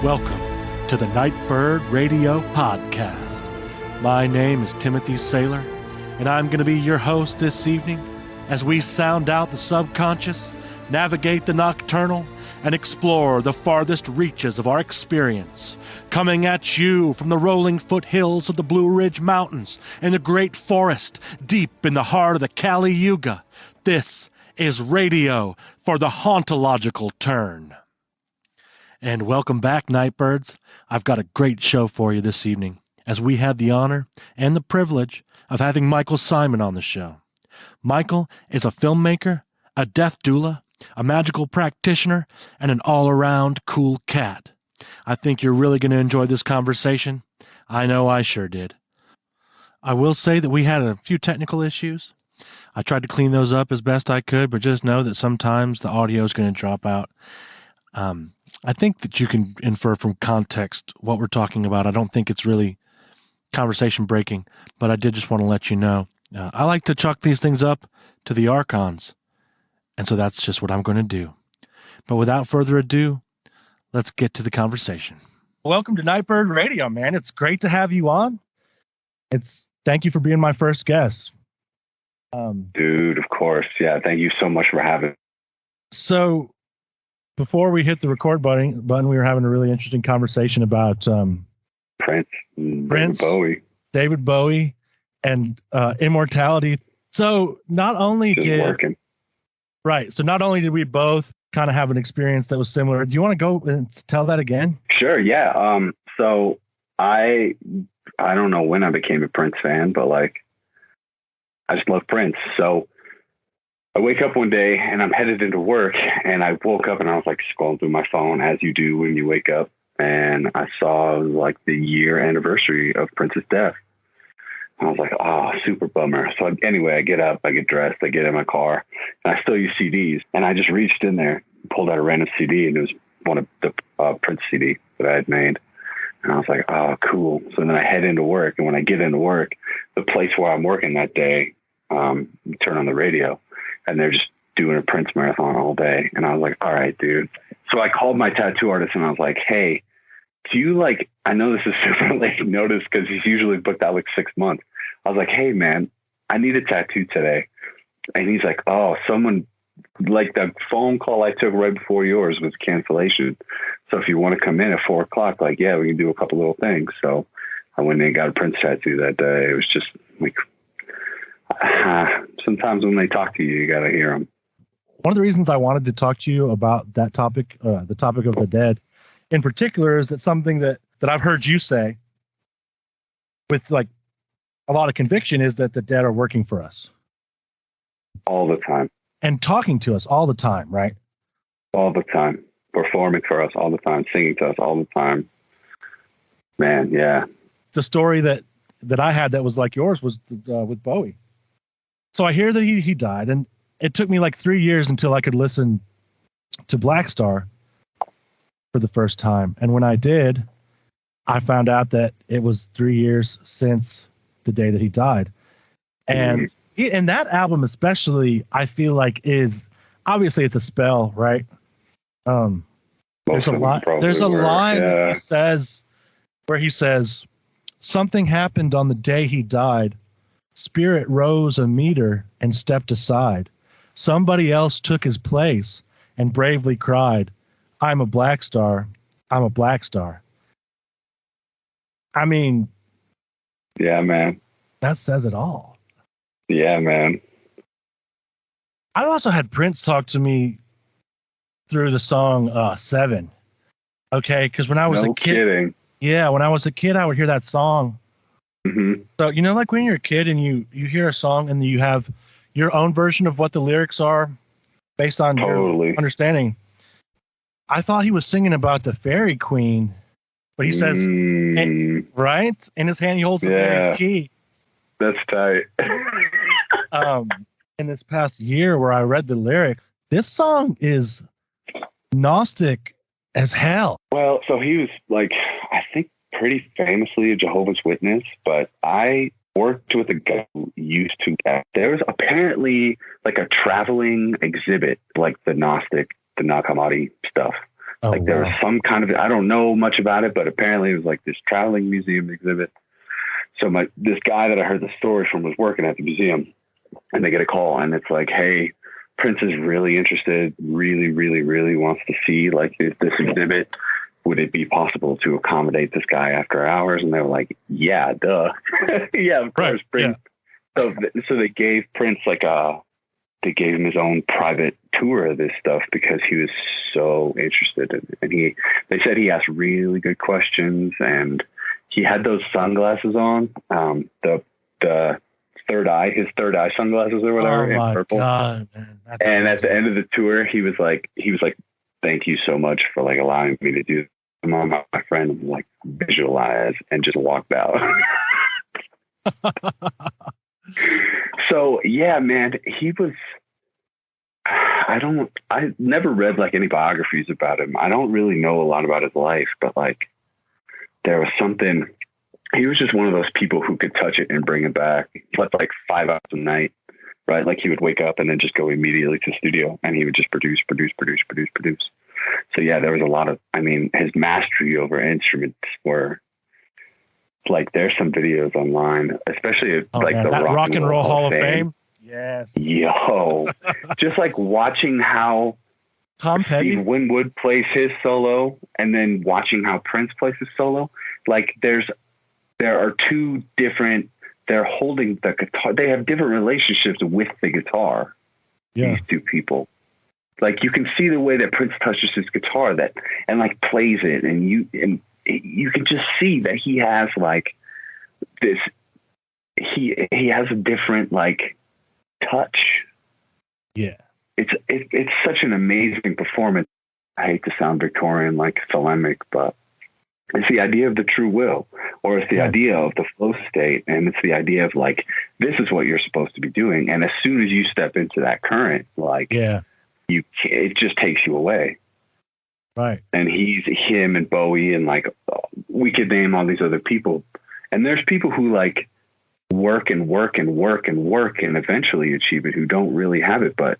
Welcome to the Nightbird Radio Podcast. My name is Timothy Saylor, and I'm going to be your host this evening as we sound out the subconscious, navigate the nocturnal, and explore the farthest reaches of our experience. Coming at you from the rolling foothills of the Blue Ridge Mountains and the great forest deep in the heart of the Kali Yuga, this is Radio for the Hauntological Turn. And welcome back, Nightbirds. I've got a great show for you this evening, as we had the honor and the privilege of having Michael Simon on the show. Michael is a filmmaker, a death doula, a magical practitioner, and an all-around cool cat. I think you're really going to enjoy this conversation. I know I sure did. I will say that we had a few technical issues. I tried to clean those up as best I could, but just know that sometimes the audio is going to drop out. I think that you can infer from context what we're talking about. I don't think it's really conversation breaking, but I did just want to let you know. I like to chalk these things up to the archons, and so that's just what I'm going to do. But without further ado, let's get to the conversation. Welcome to Nightbird Radio, man. It's great to have you on. Thank you for being my first guest. Dude, of course. Yeah, thank you so much for having me. So, before we hit the record button, we were having a really interesting conversation about Prince and David Bowie, and immortality. So not only did we both kind of have an experience that was similar. Do you want to go and tell that again? Sure. Yeah. So I don't know when I became a Prince fan, but I just love Prince. So I wake up one day and I'm headed into work, and I woke up and I was scrolling through my phone as you do when you wake up. And I saw the year anniversary of Prince's death. I was like, oh, super bummer. So anyway, I get up, I get dressed, I get in my car, and I still use CDs. And I just reached in there, pulled out a random CD, and it was one of the Prince CD that I had made. And I was like, oh, cool. So then I head into work. And when I get into work, the place where I'm working that day, turn on the radio, and they're just doing a Prince marathon all day. And I was like, all right, dude. So I called my tattoo artist and I was like, hey, do you I know this is super late notice because he's usually booked out 6 months. I was like, hey man, I need a tattoo today. And he's like, oh, someone the phone call I took right before yours was cancellation. So if you want to come in at 4:00, yeah, we can do a couple little things. So I went in and got a Prince tattoo that day. It was just sometimes when they talk to you, you got to hear them. One of the reasons I wanted to talk to you about that topic, the topic of the dead in particular, is that something that I've heard you say with a lot of conviction is that the dead are working for us. All the time. And talking to us all the time, right? All the time. Performing for us all the time. Singing to us all the time. Man, yeah. The story that I had that was like yours was with Bowie. So I hear that he died, and it took me 3 years until I could listen to Black Star for the first time. And when I did, I found out that it was 3 years since the day that he died. And and that album especially, I feel is obviously it's a spell, right? There's a line that he says where he says, something happened on the day he died. Spirit rose a meter and stepped aside. Somebody else took his place and bravely cried, I'm a black star. I'm a black star. I mean, yeah, man. That says it all. Yeah, man. I also had Prince talk to me through the song 7. Okay, because when I was a kid. Kidding. Yeah, when I was a kid, I would hear that song. Mm-hmm. So, when you're a kid and you hear a song and you have your own version of what the lyrics are based on your understanding. I thought he was singing about the fairy queen, but he says, right? In his hand, he holds the fairy key. That's tight. In this past year where I read the lyric, this song is Gnostic as hell. Well, so he was I think pretty famously a Jehovah's Witness, but I worked with a guy who used to. There was apparently a traveling exhibit, the Gnostic, the Nag Hammadi stuff Oh, like there wow. was some kind of, I don't know much about it, but apparently it was like this traveling museum exhibit. So this guy that I heard the story from was working at the museum, and they get a call, and it's like, hey, Prince is really interested, really, really, really wants to see like this exhibit. Would it be possible to accommodate this guy after hours? And they were like, yeah, duh. Yeah, of course, Prince. Yeah. So they gave Prince they gave him his own private tour of this stuff because he was so interested in it. And they said he asked really good questions, and he had those sunglasses on, the his third eye sunglasses or whatever. Oh my purple. God, man. That's and amazing. At the end of the tour, he was like, thank you so much for like allowing me to do my friend like visualize, and just walked out. So yeah, man, he was, I never read like any biographies about him. I don't really know a lot about his life, but like there was something, he was just one of those people who could touch it and bring it back. He slept like 5 hours a night, right? Like he would wake up and then just go immediately to the studio, and he would just produce. So yeah, there was a lot of, his mastery over instruments were like, there's some videos online, especially the Rock and Roll Hall of Fame. Yes. Yo, just like watching how Tom Petty, Steve Winwood plays his solo, and then watching how Prince plays his solo. Like there are two different, they're holding the guitar. They have different relationships with the guitar. Yeah. These two people. Like you can see the way that Prince touches his guitar and like plays it, and you can just see that he has like this, he has a different like touch. Yeah. It's such an amazing performance. I hate to sound Victorian like Thelemic, but it's the idea of the true will, or it's the idea of the flow state. And it's the idea of like, this is what you're supposed to be doing. And as soon as you step into that current, like, it just takes you away. Right. And him and Bowie, and like, we could name all these other people. And there's people who like work and eventually achieve it, who don't really have it. But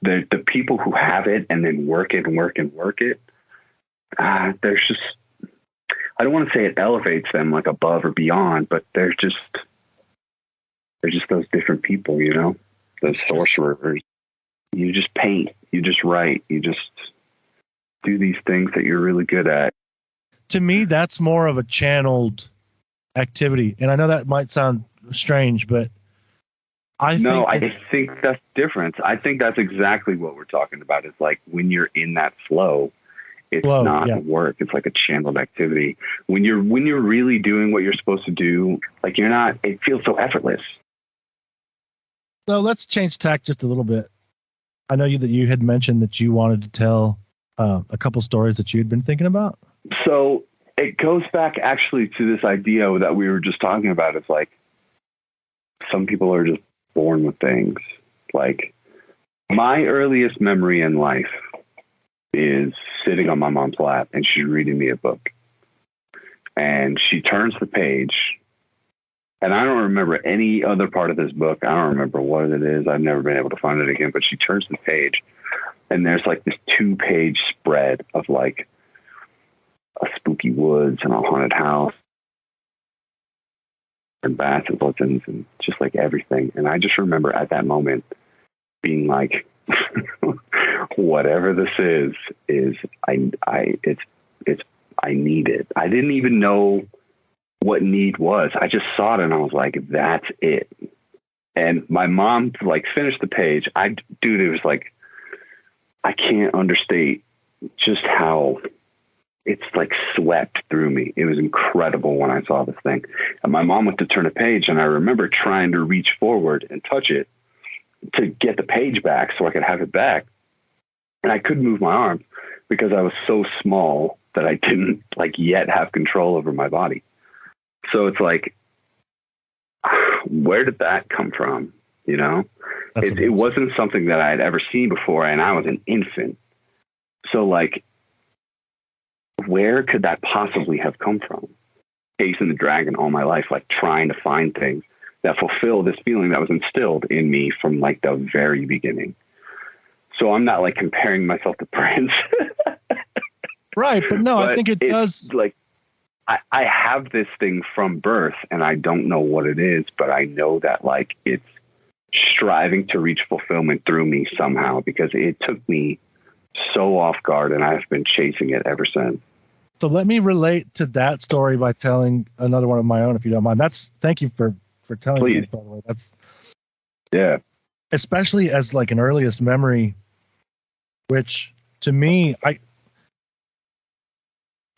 the people who have it and then work it, there's just, I don't want to say it elevates them like above or beyond, but they're just those different people, you know, those sorcerers. You just paint, you just write, you just do these things that you're really good at. To me, that's more of a channeled activity. And I know that might sound strange, but I think that's different. I think that's exactly what we're talking about. It's like when you're in that flow, it's not work. It's like a channeled activity. When you're really doing what you're supposed to do, like it feels so effortless. So let's change tack just a little bit. I know that you had mentioned that you wanted to tell a couple stories that you had been thinking about. So it goes back actually to this idea that we were just talking about. It's like some people are just born with things. Like my earliest memory in life is sitting on my mom's lap, and she's reading me a book, and she turns the page, and I don't remember any other part of this book. I don't remember what it is. I've never been able to find it again, but she turns the page, and there's like this 2-page spread of like a spooky woods and a haunted house and bats and buttons and just like everything. And I just remember at that moment being like, whatever this is I need it. I didn't even know what need was. I just saw it and I was like, that's it. And my mom like finished the page. It was like, I can't understate just how it's like swept through me. It was incredible when I saw this thing. And my mom went to turn a page, and I remember trying to reach forward and touch it to get the page back so I could have it back. And I couldn't move my arm because I was so small that I didn't like yet have control over my body. So it's like, where did that come from? You know, it wasn't something that I had ever seen before, and I was an infant. So like, where could that possibly have come from? Chasing the dragon all my life, like trying to find things that fulfill this feeling that was instilled in me from like the very beginning. So I'm not like comparing myself to Prince, Right. But no, I But think it does. like, I have this thing from birth and I don't know what it is, but I know that like it's striving to reach fulfillment through me somehow, because it took me so off guard and I've been chasing it ever since. So let me relate to that story by telling another one of my own, if you don't mind. Thank you for telling me that, by the way. Yeah. Especially as like an earliest memory, which to me,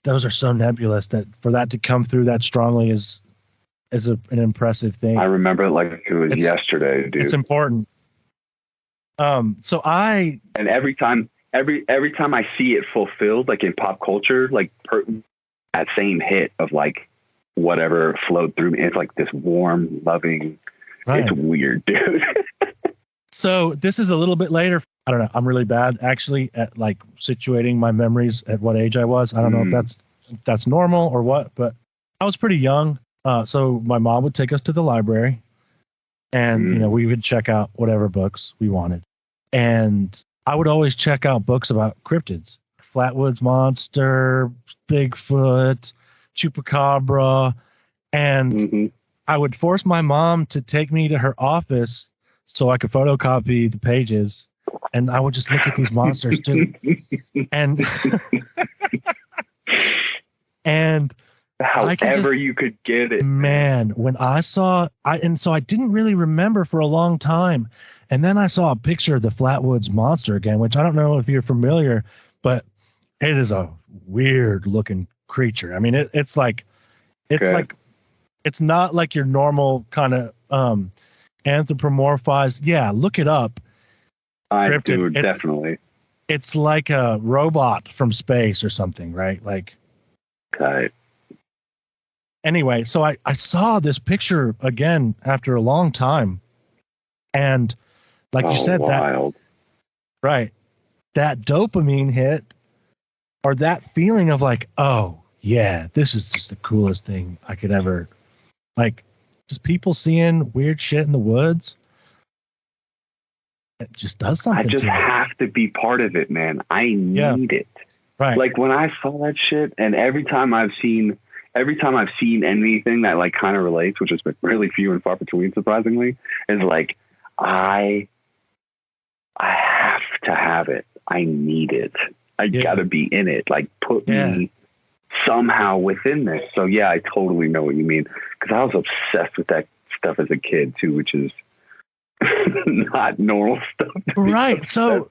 those are so nebulous that for that to come through that strongly is an impressive thing. I remember it like it was yesterday, dude. It's important. And every time I see it fulfilled, like in pop culture, like that same hit of like whatever flowed through me, it's like this warm, loving. Right. It's weird, dude. So this is a little bit later. I don't know. I'm really bad actually at like situating my memories at what age I was. I don't know if that's normal or what, but I was pretty young. So my mom would take us to the library, and we would check out whatever books we wanted. And I would always check out books about cryptids, Flatwoods Monster, Bigfoot, Chupacabra, and I would force my mom to take me to her office so I could photocopy the pages, and I would just look at these monsters too. And however you could get it. Man, when I saw I didn't really remember for a long time. And then I saw a picture of the Flatwoods Monster again, which I don't know if you're familiar, but it is a weird looking creature. I mean, it's not like your normal kind of anthropomorphized. Yeah, look it up. I do, definitely. It's like a robot from space or something, right? Like. Okay. Anyway, so I saw this picture again after a long time, and like you said, wild. that dopamine hit, or that feeling of like, oh yeah, this is just the coolest thing I could ever, like, just people seeing weird shit in the woods. It just does something. I just to have to be part of it, man. I need it. Right. Like when I saw that shit, and every time I've seen anything that like kind of relates, which has been really few and far between, surprisingly, is like, I have to have it. I need it. I gotta be in it. Like put me somehow within this. So yeah, I totally know what you mean. Cause I was obsessed with that stuff as a kid too, which is not normal stuff. Right. So,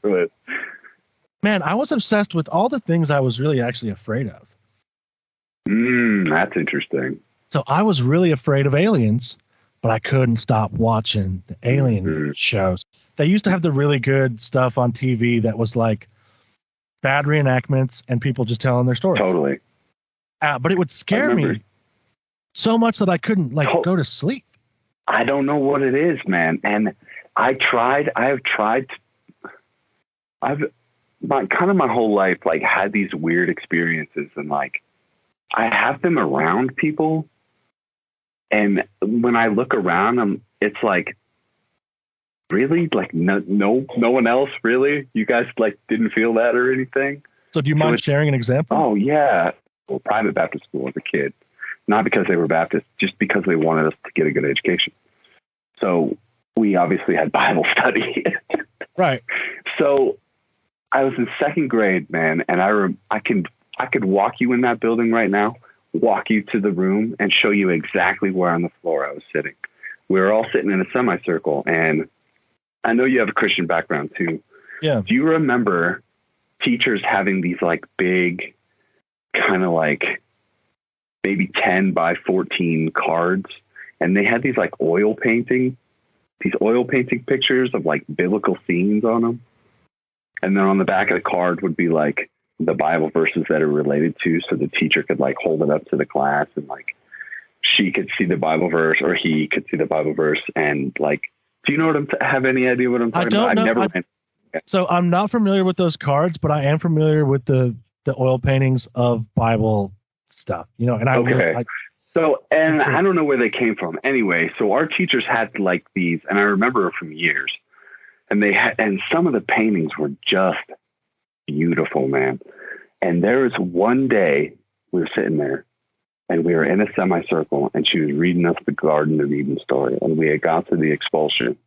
man, I was obsessed with all the things I was really actually afraid of. That's interesting. So I was really afraid of aliens, but I couldn't stop watching the alien shows. They used to have the really good stuff on TV that was like bad reenactments and people just telling their story. Totally. But it would scare me so much that I couldn't go to sleep. I don't know what it is, man. And I've tried my whole life, like had these weird experiences, and like I have them around people. And when I look around, it's like, really? Like no one else, really? You guys like didn't feel that or anything? So do you mind sharing an example? Oh yeah. Well, private Baptist school as a kid, not because they were Baptist, just because they wanted us to get a good education. So we obviously had Bible study. Right. So I was in second grade, man. And I could walk you in that building right now, walk you to the room and show you exactly where on the floor I was sitting. We were all sitting in a semicircle, and I know you have a Christian background too. Yeah. Do you remember teachers having these like big kind of like maybe 10 by 14 cards, and they had these like oil painting pictures of like biblical scenes on them. And then on the back of the card would be like the Bible verses that are related to, so the teacher could like hold it up to the class and like she could see the Bible verse or he could see the Bible verse. And like, do you know what have any idea what I'm talking about? I don't know. So I'm not familiar with those cards, but I am familiar with the oil paintings of Bible stuff, you know, and I I don't know where they came from anyway. So our teachers had like these, and I remember from years, and and some of the paintings were just beautiful, man. And there was one day we were sitting there and we were in a semicircle and she was reading us the Garden of Eden story. And we had got to the expulsion.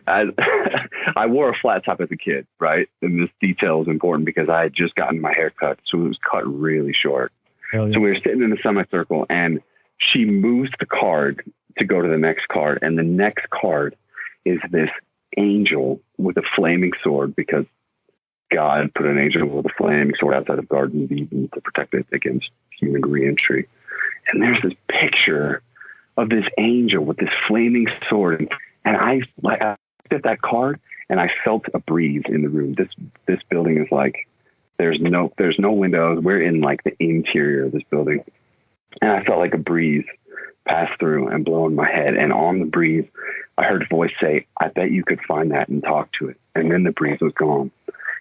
I wore a flat top as a kid, right? And this detail is important because I had just gotten my hair cut. So it was cut really short. Yeah. So we were sitting in a semicircle and she moves the card to go to the next card. And the next card is this angel with a flaming sword, because God put an angel with a flaming sword outside of Garden of Eden to protect it against human reentry. And there's this picture of this angel with this flaming sword. And I looked at that card and I felt a breeze in the room. This building is like, there's no windows. We're in like the interior of this building. And I felt like a breeze pass through and blow in my head. And on the breeze, I heard a voice say, I bet you could find that and talk to it. And then the breeze was gone.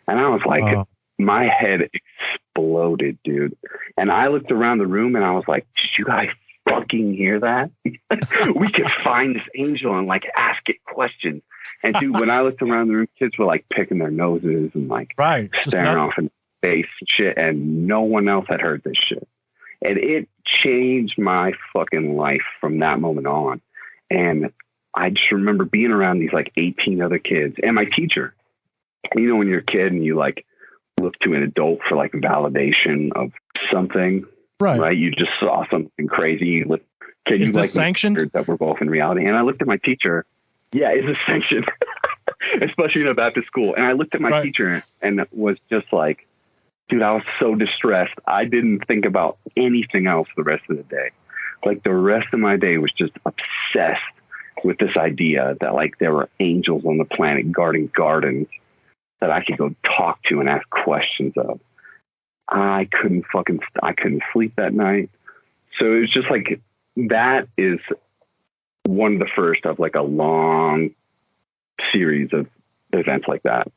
And I was like, my head exploded, dude. And I looked around the room and I was like, did you guys fucking hear that? We could find this angel and like ask it questions. And dude, when I looked around the room, kids were like picking their noses and like staring off in space and shit. And no one else had heard this shit. And it changed my fucking life from that moment on. And I just remember being around these like 18 other kids and my teacher. You know, when you're a kid and you like look to an adult for like validation of something, right? You just saw something crazy. You look, can you like sanctioned that we're both in reality? And I looked at my teacher. Yeah, is it sanctioned? Especially in a Baptist school. And I looked at my teacher and was just like, dude, I was so distressed. I didn't think about anything else the rest of the day. Like the rest of my day was just obsessed with this idea that like there were angels on the planet guarding gardens that I could go talk to and ask questions of. I couldn't sleep that night. So it was just like, that is one of the first of like a long series of events like that.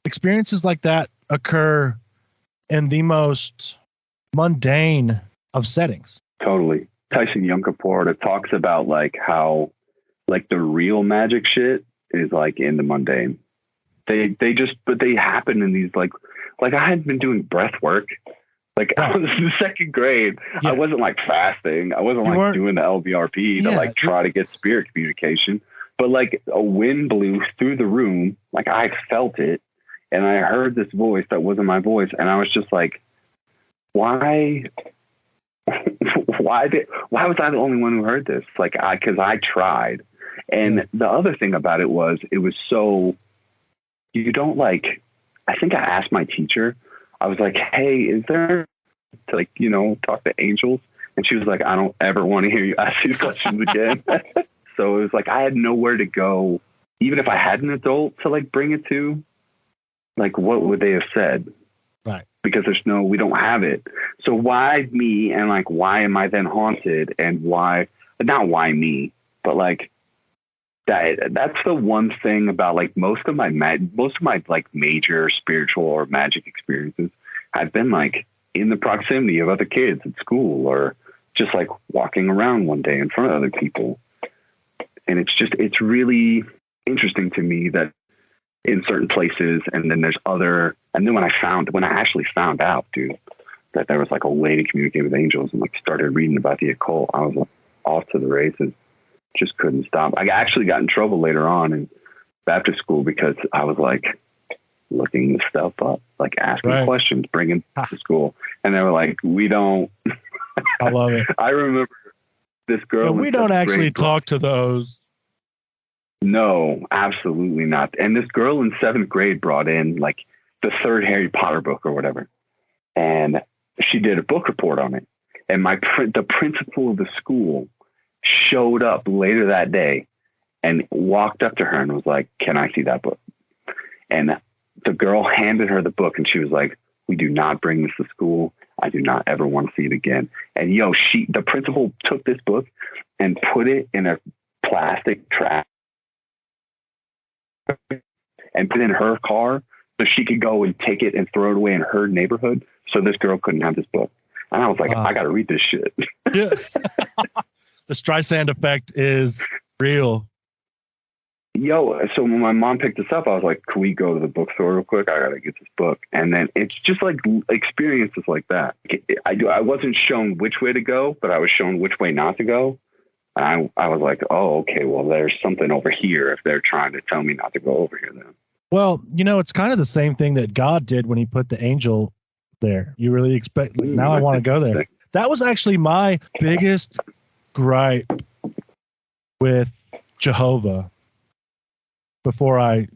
Experiences like that occur in the most mundane of settings. Totally. Tyson Yunkaporta talks about like how like the real magic shit is like in the mundane. They happen in these like I had been doing breath work. Like I was in second grade. Yeah. I wasn't like fasting. I wasn't like doing the LBRP to like try to get spirit communication. But like a wind blew through the room. Like I felt it. And I heard this voice that wasn't my voice. And I was just like, why was I the only one who heard this? Like, cause I tried. And the other thing about it was so, you don't like, I think I asked my teacher, I was like, hey, is there to like, you know, talk to angels? And she was like, I don't ever want to hear you ask these questions again. So it was like, I had nowhere to go. Even if I had an adult to like bring it to, like, what would they have said? Right. Because we don't have it. So why me? And like, why am I then haunted? And not why me, but like that's the one thing about like most of my like major spiritual or magic experiences have been like in the proximity of other kids at school or just like walking around one day in front of other people. And it's really interesting to me that in certain places, and then when I actually found out, dude, that there was like a way to communicate with angels and like started reading about the occult, I was like off to the races. Just couldn't stop. I actually got in trouble later on in Baptist school because I was like looking this stuff up, like asking questions, bringing to school. And they were like, we don't. I love it. I remember this girl. We don't actually talk to those. No, absolutely not. And this girl in 7th grade brought in like the 3rd Harry Potter book or whatever. And she did a book report on it. And the principal of the school showed up later that day and walked up to her and was like, can I see that book? And the girl handed her the book and she was like, we do not bring this to school. I do not ever want to see it again. And the principal took this book and put it in a plastic trash and put it in her car so she could go and take it and throw it away in her neighborhood. So this girl couldn't have this book. And I was like, I got to read this shit. Yeah. The Streisand effect is real. So when my mom picked us up, I was like, can we go to the bookstore real quick? I got to get this book. And then it's just like experiences like that. I wasn't shown which way to go, but I was shown which way not to go. And I was like, oh, okay, well, there's something over here if they're trying to tell me not to go over here then. Well, it's kind of the same thing that God did when he put the angel there. You really expect, now I want to go there. That was actually my biggest gripe with Jehovah before I,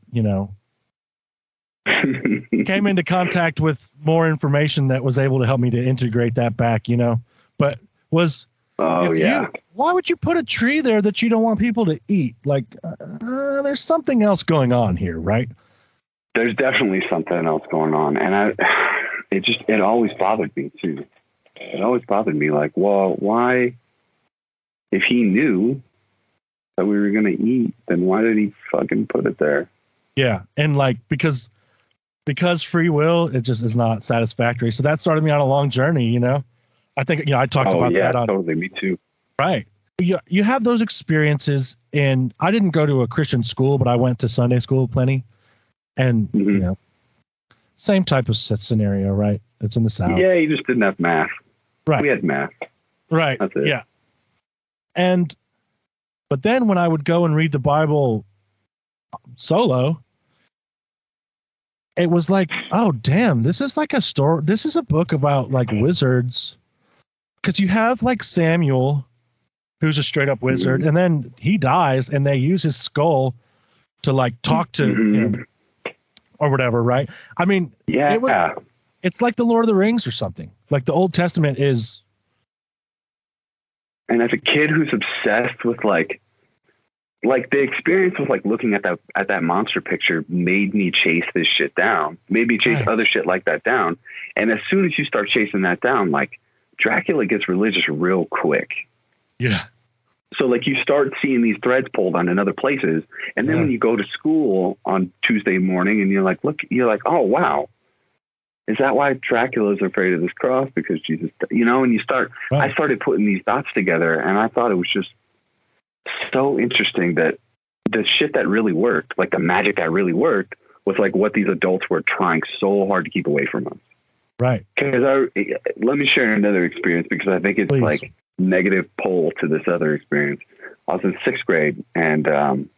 came into contact with more information that was able to help me to integrate that back, but was, why would you put a tree there that you don't want people to eat? Like, there's something else going on here, right? There's definitely something else going on. And it always bothered me too. It always bothered me, like, well, why, if he knew that we were going to eat, then why did he fucking put it there? Yeah. And like, because free will, it just is not satisfactory. So that started me on a long journey, I think, I talked about that on. Totally. Me too. Right. You have those experiences, and I didn't go to a Christian school, but I went to Sunday school plenty. And, same type of scenario, right? It's in the South. Yeah, you just didn't have math. Right. We had math. Right. That's it. Yeah. But then when I would go and read the Bible solo, it was like, oh, damn, this is like a story. This is a book about like wizards. Because you have like Samuel, who's a straight up wizard, and then he dies and they use his skull to like talk to him or whatever, right? I mean, it's like the Lord of the Rings or something. Like the Old Testament is. And as a kid who's obsessed with like the experience with like looking at that monster picture made me chase this shit down, made me chase other shit like that down. And as soon as you start chasing that down, like Dracula gets religious real quick. Yeah. So like you start seeing these threads pulled on in other places. And then when you go to school on Tuesday morning and you're like, oh, wow. Is that why Dracula's afraid of this cross? Because Jesus, and I started putting these dots together, and I thought it was just so interesting that the shit that really worked, like the magic that really worked, was like what these adults were trying so hard to keep away from us. Right. Because let me share another experience, because I think it's like negative pole to this other experience. I was in 6th grade, and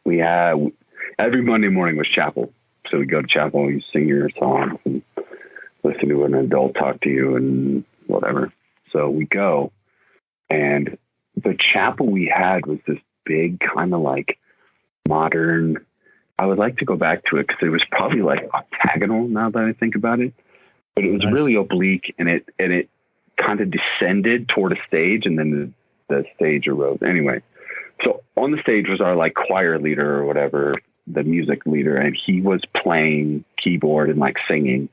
we had every Monday morning was chapel. So we go to chapel, you sing your songs and listen to an adult talk to you and whatever. So we go, and the chapel we had was this big kind of like modern. I would like to go back to it because it was probably like octagonal now that I think about it, but it was really oblique, and it kind of descended toward a stage, and then the stage arose. Anyway, so on the stage was our like choir leader or whatever, the music leader, and he was playing keyboard and like singing,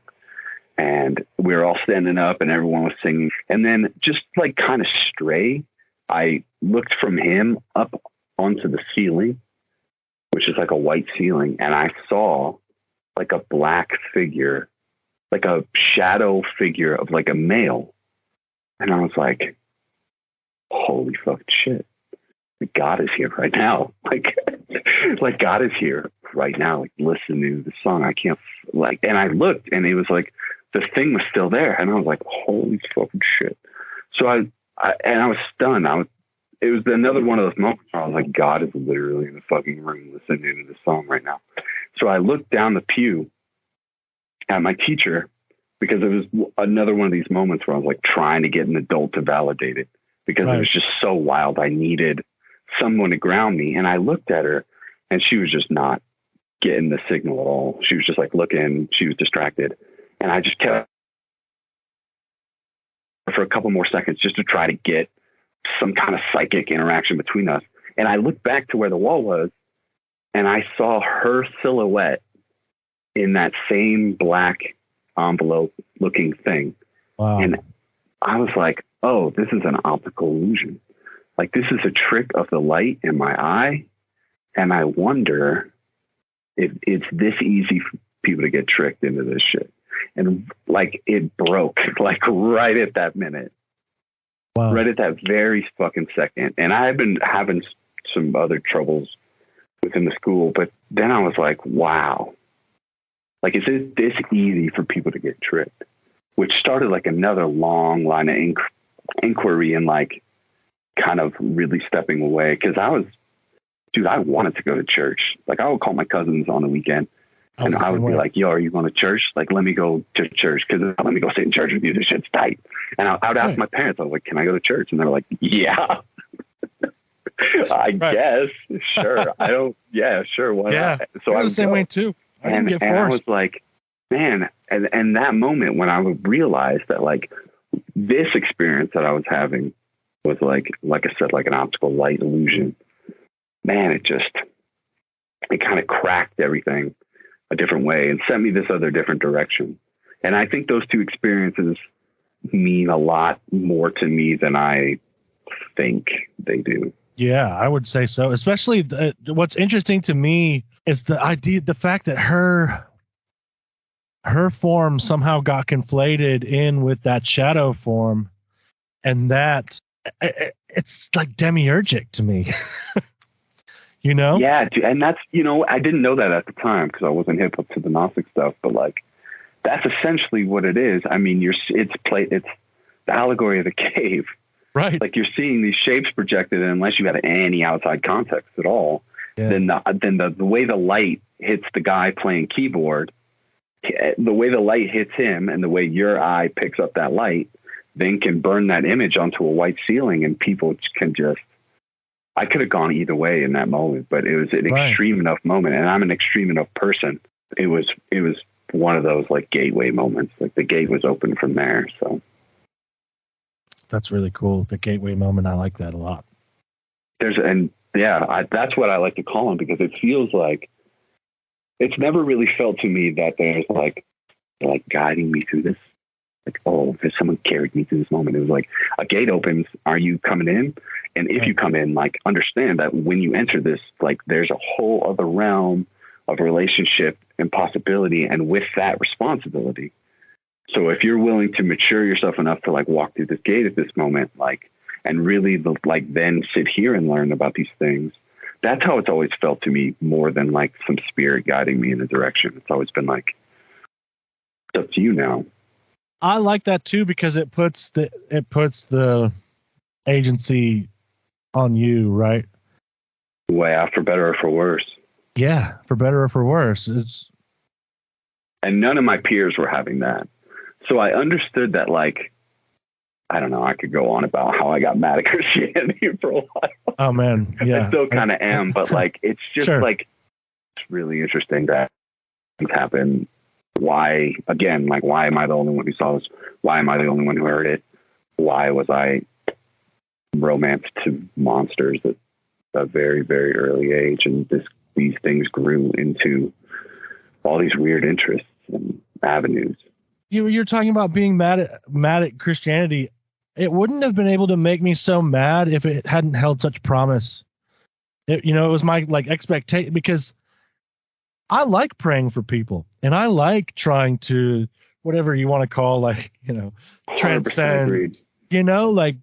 and we were all standing up and everyone was singing. And then just like kind of stray, I looked from him up onto the ceiling, which is like a white ceiling, and I saw like a black figure, like a shadow figure of like a male. And I was like, holy fucking shit. God is here right now. Like God is here right now. Like listen to the song. I can't and I looked, and it was like, the thing was still there. And I was like, holy fucking shit. So I was stunned. It was another one of those moments where I was like, God is literally in the fucking room listening to this song right now. So I looked down the pew at my teacher, because it was another one of these moments where I was like trying to get an adult to validate it, because it was just so wild. I needed someone to ground me. And I looked at her, and she was just not getting the signal at all. She was just like looking, she was distracted. And I just kept for a couple more seconds just to try to get some kind of psychic interaction between us. And I looked back to where the wall was, and I saw her silhouette in that same black envelope looking thing. Wow. And I was like, oh, this is an optical illusion. Like, this is a trick of the light in my eye. And I wonder if it's this easy for people to get tricked into this shit. And like, it broke like right at that minute. Wow. Right at that very fucking second. And I have been having some other troubles within the school. But then I was like, wow, like, is it this easy for people to get tricked? Which started like another long line of inquiry and like kind of really stepping away. Cause I wanted to go to church. Like, I would call my cousins on the weekend and I would be like, yo, are you going to church? Like, let me go to church. Cause let me go sit in church with you. This shit's tight. And I would ask my parents, I was like, can I go to church? And they were like, yeah. I guess. Sure. Sure. Why not? So I was the same way too. And I was like, man, and that moment when I would realize that like this experience that I was having was like I said, like an optical light illusion, man, it kind of cracked everything a different way and sent me this other different direction. And I think those two experiences mean a lot more to me than I think they do. Yeah, I would say so. Especially what's interesting to me is the fact that her form somehow got conflated in with that shadow form, and that it's like demiurgic to me. You know? Yeah, and that's, I didn't know that at the time because I wasn't hip up to the Gnostic stuff, but like that's essentially what it is. I mean, it's the allegory of the cave. Right. Like, you're seeing these shapes projected, and unless you had any outside context at all, then the way the light hits the guy playing keyboard, the way the light hits him and the way your eye picks up that light, then can burn that image onto a white ceiling, and people can I could have gone either way in that moment, but it was an extreme enough moment, and I'm an extreme enough person. It was one of those like gateway moments. Like, the gate was open from there. So. That's really cool. The gateway moment. I like that a lot. That's what I like to call them, because it feels like it's never really felt to me that there's like guiding me through this. Like, oh, there's someone carried me through this moment. It was like a gate opens. Are you coming in? And if you come in, like, understand that when you enter this, like, there's a whole other realm of relationship and possibility, and with that, responsibility. So if you're willing to mature yourself enough to like walk through this gate at this moment, like, and really then sit here and learn about these things, that's how it's always felt to me, more than like some spirit guiding me in a direction. It's always been like, it's up to you now. I like that too, because it puts the agency on you, right? Well, for better or for worse. Yeah, for better or for worse. And none of my peers were having that. So I understood that, like, I don't know, I could go on about how I got mad at Christianity for a while. Oh, man. Yeah. I still kind of am, but like, it's just like, it's really interesting that things happen. Why, again, like, why am I the only one who saw this? Why am I the only one who heard it? Why was I romanced to monsters at a very, very early age? And these things grew into all these weird interests and avenues. You're talking about being mad at Christianity. It wouldn't have been able to make me so mad if it hadn't held such promise. It was my like expectation, because I like praying for people, and I like trying to, whatever you want to call, like, transcend. Like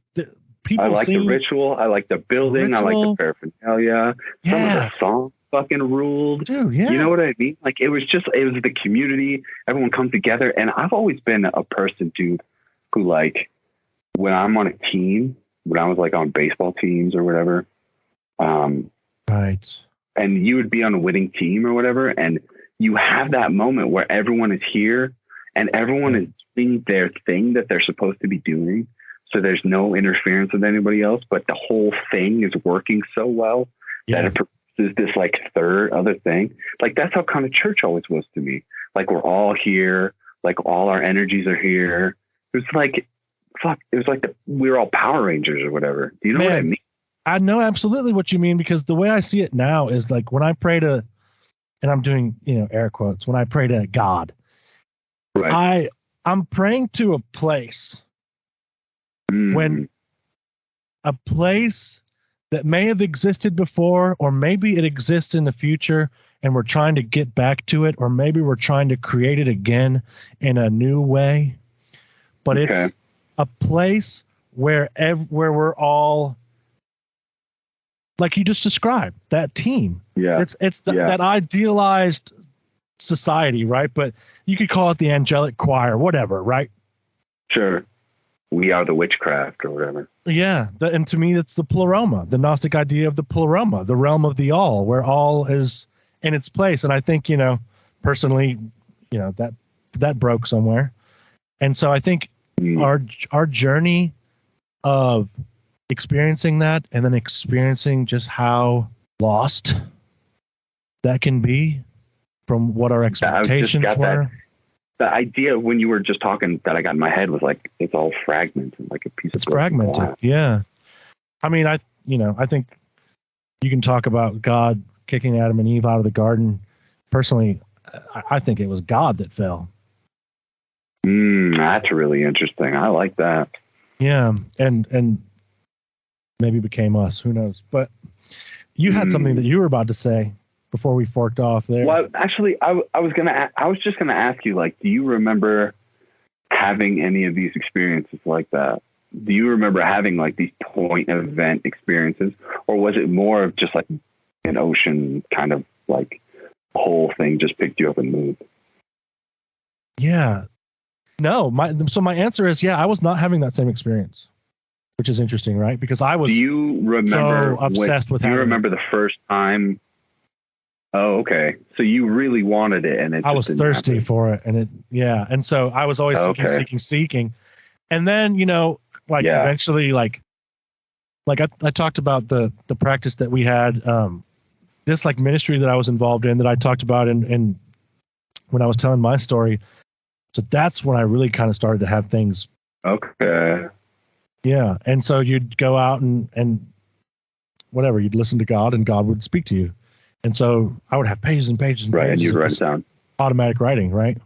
people. I like the ritual. I like the building. I like the paraphernalia. Yeah. Some of the songs fucking ruled. Dude, yeah. You know what I mean? Like, it was the community. Everyone come together. And I've always been a person, dude, who, like, when I'm on a team, when I was like on baseball teams or whatever, right. And you would be on a winning team or whatever, and you have that moment where everyone is here and everyone is doing their thing that they're supposed to be doing. So there's no interference with anybody else, but the whole thing is working so well that it produces this like third other thing. Like, that's how kind of church always was to me. Like, we're all here, like all our energies are here. It was like, it was like we were all Power Rangers or whatever. Do you know what I mean? I know absolutely what you mean, because the way I see it now is like when I pray to, and I'm doing, air quotes, when I pray to God, right. I'm praying to a place. When a place that may have existed before, or maybe it exists in the future and we're trying to get back to it, or maybe we're trying to create it again in a new way. But it's a place where we're all like you just described, that team. Yeah. It's that idealized society, right? But you could call it the angelic choir, whatever, right? Sure. We are the witchcraft or whatever. Yeah. And to me, that's the pleroma, the Gnostic idea of the pleroma, the realm of the all, where all is in its place. And I think, personally, that broke somewhere. And so I think our journey of experiencing that and then experiencing just how lost that can be from what our expectations were. The idea when you were just talking that I got in my head was like, it's all fragmented, like a piece of it's fragmented glass. Yeah. I mean, I think you can talk about God kicking Adam and Eve out of the garden. Personally, I think it was God that fell. That's really interesting. I like that. Yeah. And maybe became us, who knows? But you had something that you were about to say before we forked off there. Well, actually, I was just gonna ask you, like, do you remember having any of these experiences like that? Do you remember having like these point event experiences, or was it more of just like an ocean kind of like whole thing just picked you up and moved? Yeah. No, my answer is I was not having that same experience, which is interesting, right? Because I was. Do you remember so obsessed with? Do you remember the first time? Oh, okay. So you really wanted it, and I was thirsty for it, and and so I was always seeking, and then eventually, like I talked about the practice that we had, this like ministry that I was involved in that I talked about in when I was telling my story. So that's when I really kind of started to have things. Okay. Yeah, and so you'd go out and whatever, you'd listen to God, and God would speak to you. And so I would have pages and pages and pages. Right, and you'd write it down. Automatic writing, right?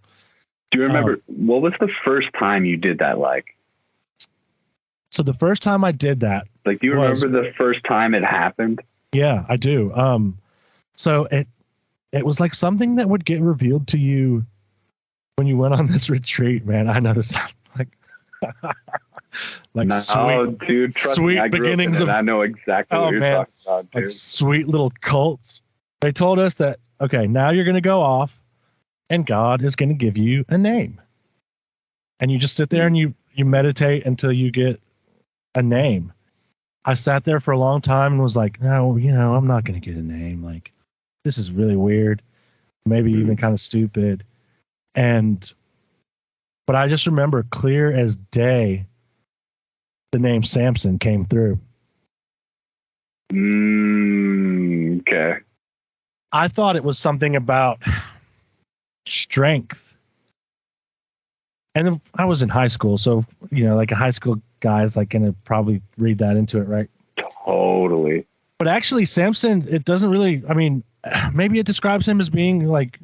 Do you remember, what was the first time you did that like? So the first time I did that. Like, do you remember the first time it happened? Yeah, I do. So it was like something that would get revealed to you when you went on this retreat, man. I know this sounds like sweet beginnings of. I know exactly what you're talking about, dude. Like sweet little cults. They told us that, okay, now you're going to go off and God is going to give you a name. And you just sit there and you meditate until you get a name. I sat there for a long time and was like, no, I'm not going to get a name. Like, this is really weird. Maybe even kind of stupid. But I just remember clear as day, the name Samson came through. Okay. I thought it was something about strength. And then I was in high school, so, like a high school guy is like going to probably read that into it, right? Totally. But actually, Samson, it doesn't really, I mean, maybe it describes him as being like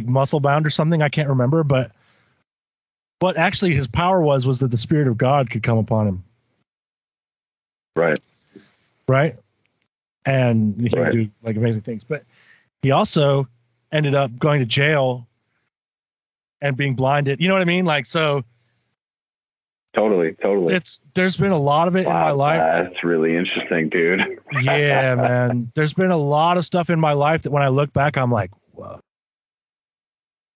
muscle bound or something. I can't remember, but what actually his power was that the Spirit of God could come upon him. Right. Right. And he would do like amazing things, but he also ended up going to jail and being blinded. You know what I mean? Like, so. Totally. There's been a lot of it in my life. That's really interesting, dude. Yeah, man. There's been a lot of stuff in my life that when I look back, I'm like, whoa.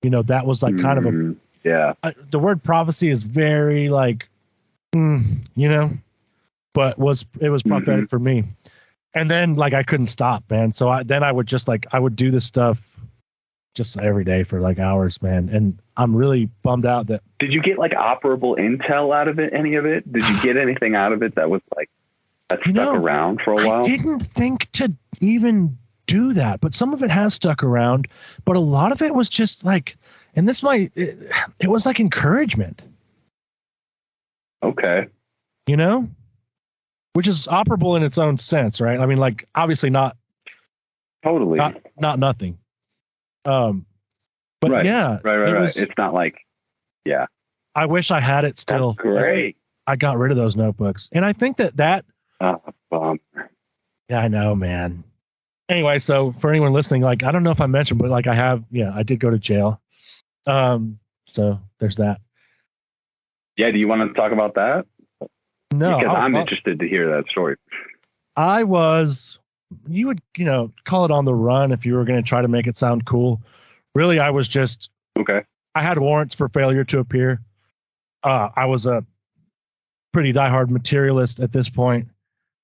That was like kind of the word prophecy is very like, but it was prophetic for me. And then like, I couldn't stop, man. So I would just like, I would do this stuff just every day for like hours, man. And I'm really bummed out that. Did you get like operable intel out of it? Any of it? Did you get anything out of it that was like, that stuck around for a while? I didn't think to even do that, but some of it has stuck around, but a lot of it was just like, and this it was like encouragement. Okay. Which is operable in its own sense, right? I mean, like, obviously not totally not nothing. But right. Yeah, right. It's not like, yeah. I wish I had it still. That's great. I got rid of those notebooks. And I think that bummer. Yeah, I know, man. Anyway, so for anyone listening, like, I don't know if I mentioned, but like I did go to jail. So there's that. Yeah. Do you want to talk about that? No. Because I'm interested to hear that story. I was, you would, call it on the run if you were going to try to make it sound cool. Really, I was just, Okay. I had warrants for failure to appear. I was a pretty diehard materialist at this point,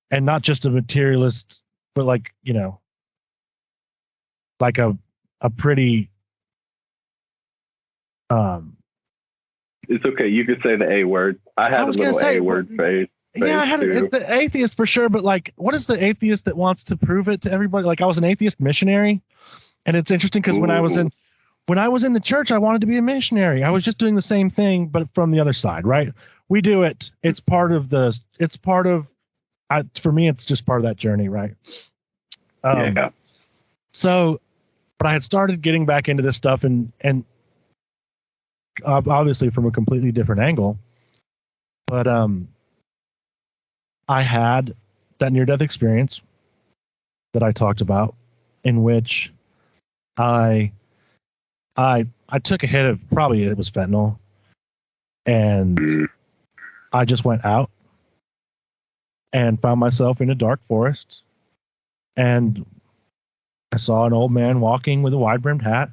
and not just a materialist, but like, like a pretty, It's okay. You could say the A word. I had a little A word phase. Yeah, I had the atheist for sure, but like, what is the atheist that wants to prove it to everybody? Like, I was an atheist missionary, and it's interesting because when I was in the church, I wanted to be a missionary. I was just doing the same thing, but from the other side, right? We do it. It's part of for me, it's just part of that journey, right? Yeah. So, but I had started getting back into this stuff, and obviously from a completely different angle, but I had that near-death experience that I talked about, in which I took a hit of, probably it was fentanyl, and I just went out and found myself in a dark forest, and I saw an old man walking with a wide-brimmed hat,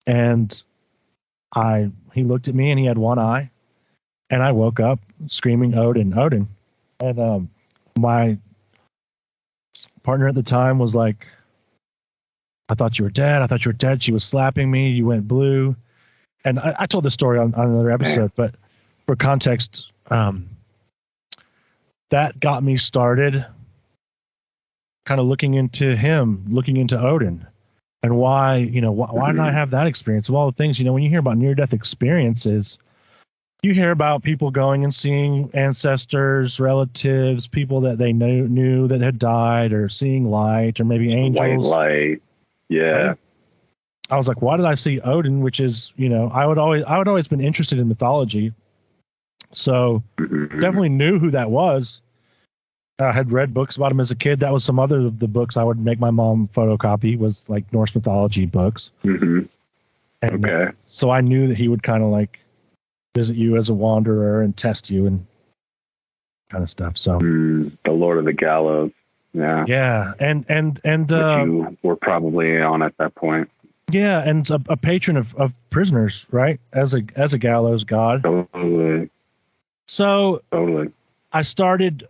and he looked at me and he had one eye, and I woke up screaming, Odin, Odin. And my partner at the time was like, I thought you were dead. I thought you were dead. She was slapping me. You went blue. And I told this story on another episode, but for context, that got me started kind of looking into Odin, and why did I have that experience? Of all the things, when you hear about near-death experiences, you hear about people going and seeing ancestors, relatives, people that they knew that had died, or seeing light, or maybe angels. White light. Yeah. I was like, why did I see Odin? Which is, I would always been interested in mythology. So definitely knew who that was. I had read books about him as a kid. That was some other of the books I would make my mom photocopy, was like Norse mythology books. Mm-hmm. And okay. So I knew that he would kind of like visit you as a wanderer and test you and kind of stuff. So the Lord of the Gallows. Yeah. Yeah. And which you were probably on at that point. Yeah. And a patron of prisoners, right? As a gallows god. Totally. So totally. I started,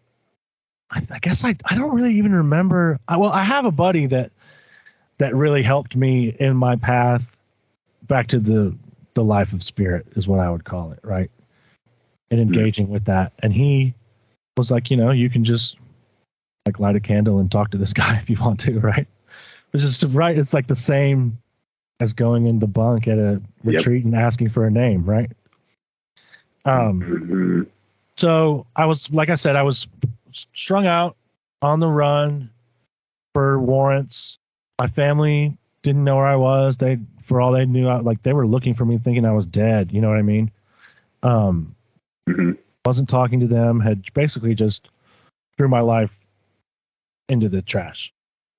I guess I don't really even remember. I have a buddy that really helped me in my path back to the life of spirit, is what I would call it, right? And engaging with that. And he was like, you can just like light a candle and talk to this guy if you want to, right? It's just right. It's like the same as going in the bunk at a retreat and asking for a name, right? So I was, like I said, I was strung out on the run for warrants. My family didn't know where I was. For all they knew, they were looking for me thinking I was dead. You know what I mean? Wasn't talking to them, had basically just threw my life into the trash.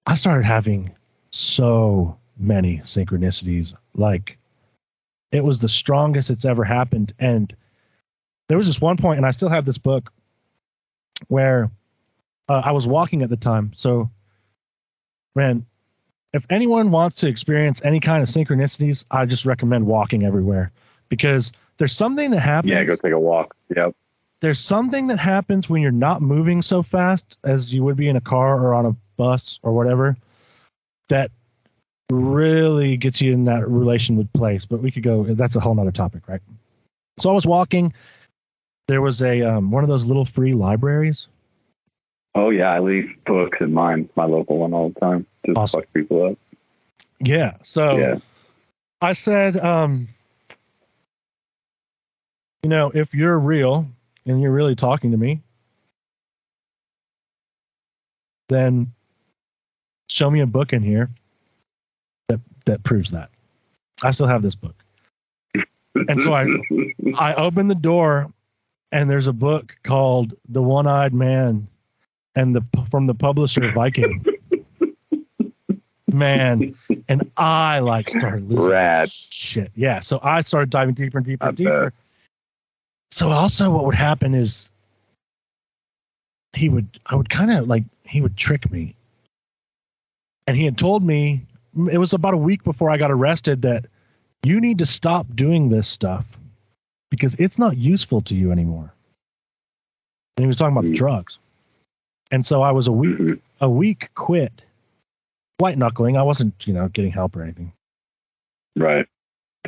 I started having so many synchronicities. Like, it was the strongest it's ever happened. And there was this one point, and I still have this book, where I was walking at the time. So, man, if anyone wants to experience any kind of synchronicities, I just recommend walking everywhere, because there's something that happens. Yeah, go take a walk. Yep. There's something that happens when you're not moving so fast as you would be in a car or on a bus or whatever, that really gets you in that relation with place. But we could go, that's a whole nother topic, right? So I was walking. There was a one of those little free libraries. Oh yeah, I leave books in my local one all the time to fuck people up. Yeah. So I said, if you're real and you're really talking to me, then show me a book in here that proves that. I still have this book. And so I opened the door, and there's a book called The One-Eyed Man, and from the publisher Viking. Man, and I started losing shit. Yeah, so I started diving deeper and deeper and deeper. So also what would happen is he would trick me. And he had told me, it was about a week before I got arrested, that you need to stop doing this stuff because it's not useful to you anymore. And he was talking about the drugs. And so I was a week quit, white knuckling. I wasn't, getting help or anything. Right.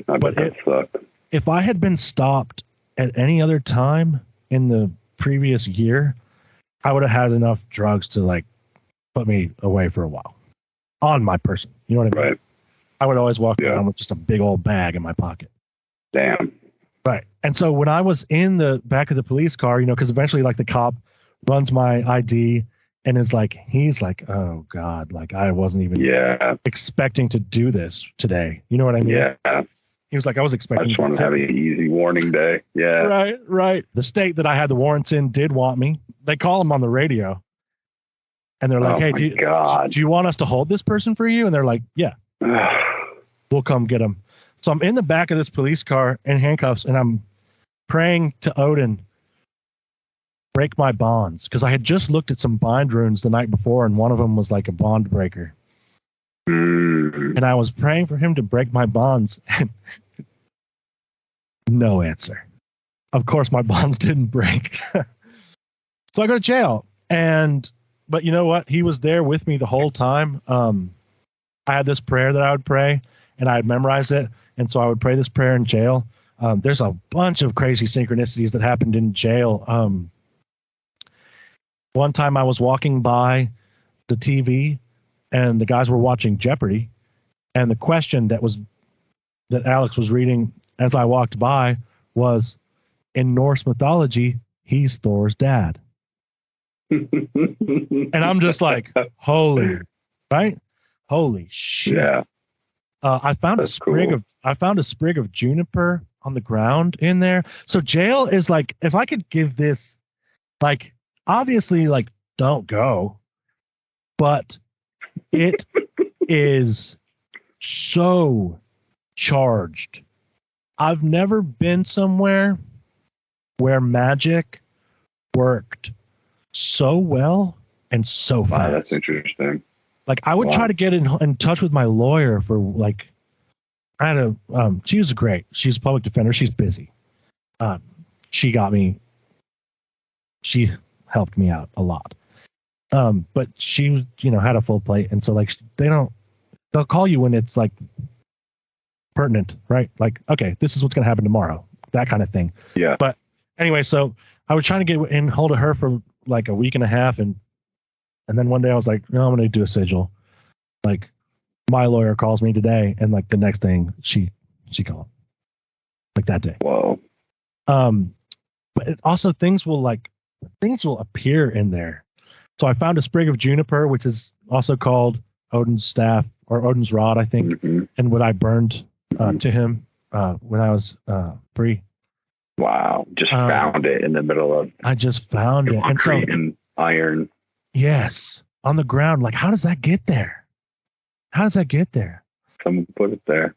I bet that sucked. If I had been stopped at any other time in the previous year, I would have had enough drugs to like put me away for a while on my person. You know what I mean? Right. I would always walk around with just a big old bag in my pocket. Damn. Right. And so when I was in the back of the police car, because eventually like the cop runs my ID and is like, he's like, oh God, like I wasn't even expecting to do this today. You know what I mean? Yeah. He was like, I was expecting. I just want to have an easy warning day. Yeah. Right. The state that I had the warrants in did want me. They call them on the radio. And they're like, hey, do you want us to hold this person for you? And they're like, yeah, we'll come get him. So I'm in the back of this police car in handcuffs, and I'm praying to Odin, break my bonds. Because I had just looked at some bind runes the night before, and one of them was like a bond breaker. And I was praying for him to break my bonds. And no answer. Of course, my bonds didn't break. So I go to jail. But you know what? He was there with me the whole time. I had this prayer that I would pray, and I had memorized it. And so I would pray this prayer in jail. There's a bunch of crazy synchronicities that happened in jail. One time I was walking by the TV, and the guys were watching Jeopardy. And the question that Alex was reading as I walked by was, in Norse mythology, he's Thor's dad. And I'm just like, holy shit. Yeah. I found a sprig of juniper on the ground in there. So jail is like, if I could give this, like, obviously, like, don't go, but it is so charged. I've never been somewhere where magic worked so well and so fast. Wow, that's interesting. Like I would try to get in touch with my lawyer for like, I had she was great. She's a public defender. She's busy. She helped me out a lot. But she, had a full plate. And so like, they'll call you when it's like pertinent, right? Like, okay, this is what's going to happen tomorrow, that kind of thing. Yeah. But anyway, so I was trying to get in hold of her for like a week and a half. And then one day I was like, no, I'm going to do a sigil. Like my lawyer calls me today. And like the next thing she called like that day. Whoa. But it also things will appear in there. So I found a sprig of juniper, which is also called Odins Staff or Odin's Rod, I think. Mm-hmm. And what I burned to him when I was free. Wow. Just found it in the middle of. I just found it. And iron. Yes. On the ground. Like, how does that get there? Someone put it there.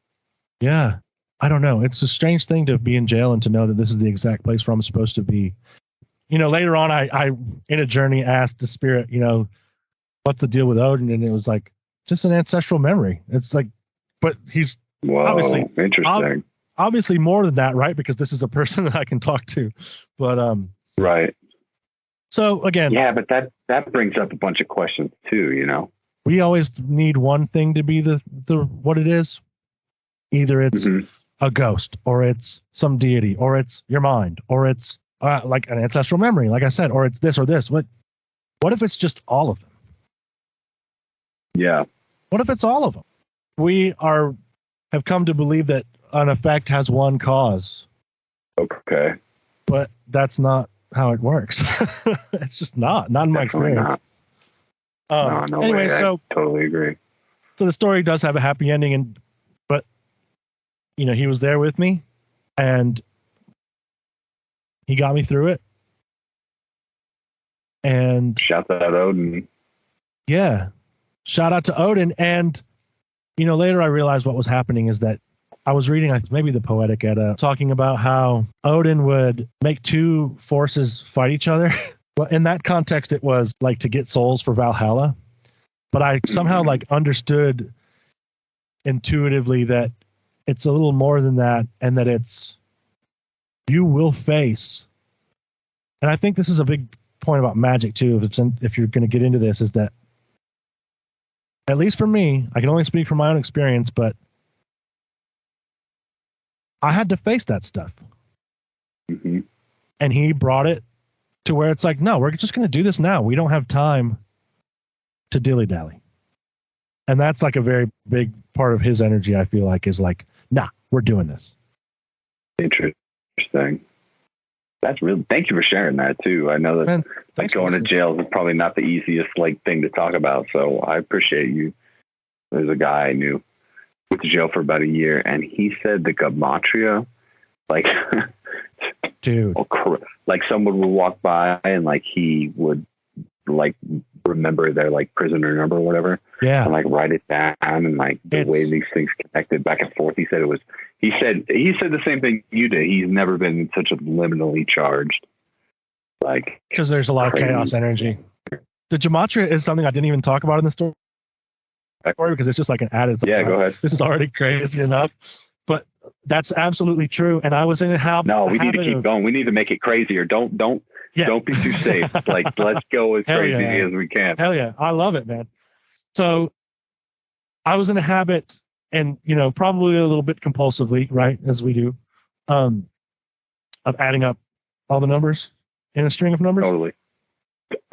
Yeah. I don't know. It's a strange thing to be in jail and to know that this is the exact place where I'm supposed to be. Later on, I in a journey asked the spirit, what's the deal with Odin? And it was like, just an ancestral memory. It's like, but he's obviously interesting. Obviously more than that, right? Because this is a person that I can talk to. But right. So again, yeah, but that brings up a bunch of questions too. We always need one thing to be the what it is. Either it's a ghost, or it's some deity, or it's your mind, or it's like an ancestral memory, like I said, or it's this or this. What if it's just all of them? Yeah. What if it's all of them? We have come to believe that an effect has one cause. Okay. But that's not how it works. It's just not in my experience. No anyway, way. So I totally agree. So the story does have a happy ending, but he was there with me, and he got me through it. And shout out Odin. Yeah. Shout out to Odin. And, later I realized what was happening is that I was reading maybe the Poetic Edda talking about how Odin would make two forces fight each other. Well, in that context, it was like to get souls for Valhalla, but I somehow like understood intuitively that it's a little more than that, and that it's you will face. And I think this is a big point about magic too. If you're going to get into this, is that at least for me, I can only speak from my own experience, but I had to face that stuff. Mm-hmm. And he brought it to where it's like, no, we're just going to do this now. We don't have time to dilly-dally. And that's like a very big part of his energy, I feel like, is like, nah, we're doing this. Interesting. That's really, thank you for sharing that too. I know that like going to jail is probably not the easiest like thing to talk about. So I appreciate you. There's a guy I knew went to jail for about a year, and he said the Gematria, like, dude, like someone would walk by and like he would like remember their like prisoner number or whatever. Yeah. And like write it down, and like the way these things connected back and forth. He said the same thing you did. He's never been such a liminally charged. Like, because there's a lot of chaos energy. The Gematria is something I didn't even talk about in the story because it's just like an added. Yeah, go ahead. This is already crazy enough, but that's absolutely true. And I was in a habit. No, we need to keep going. We need to make it crazier. Don't be too safe. Like, let's go as crazy as we can. Hell yeah. I love it, man. So I was in a habit, and, you know, probably a little bit compulsively, right, as we do, of adding up all the numbers in a string of numbers. Totally.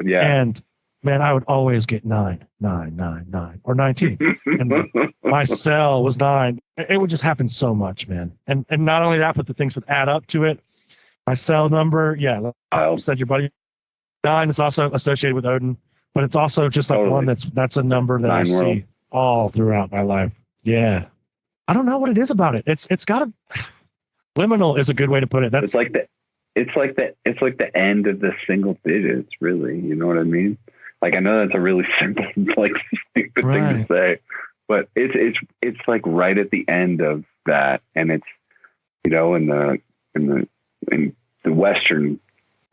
Yeah. And, man, I would always get 9, 9, 9, 9, or 19. And my cell was 9. It would just happen so much, man. And not only that, but the things would add up to it. My cell number, yeah, like I said, your buddy 9 is also associated with Odin, but it's also just like one that's a number that I see all throughout my life. Yeah, I don't know what it is about it. It's got a liminal is a good way to put it. That's it's like the end of the single digits, really. You know what I mean? Like, I know that's a really simple, like, stupid thing to say, but it's like right at the end of that, and it's, you know, in the Western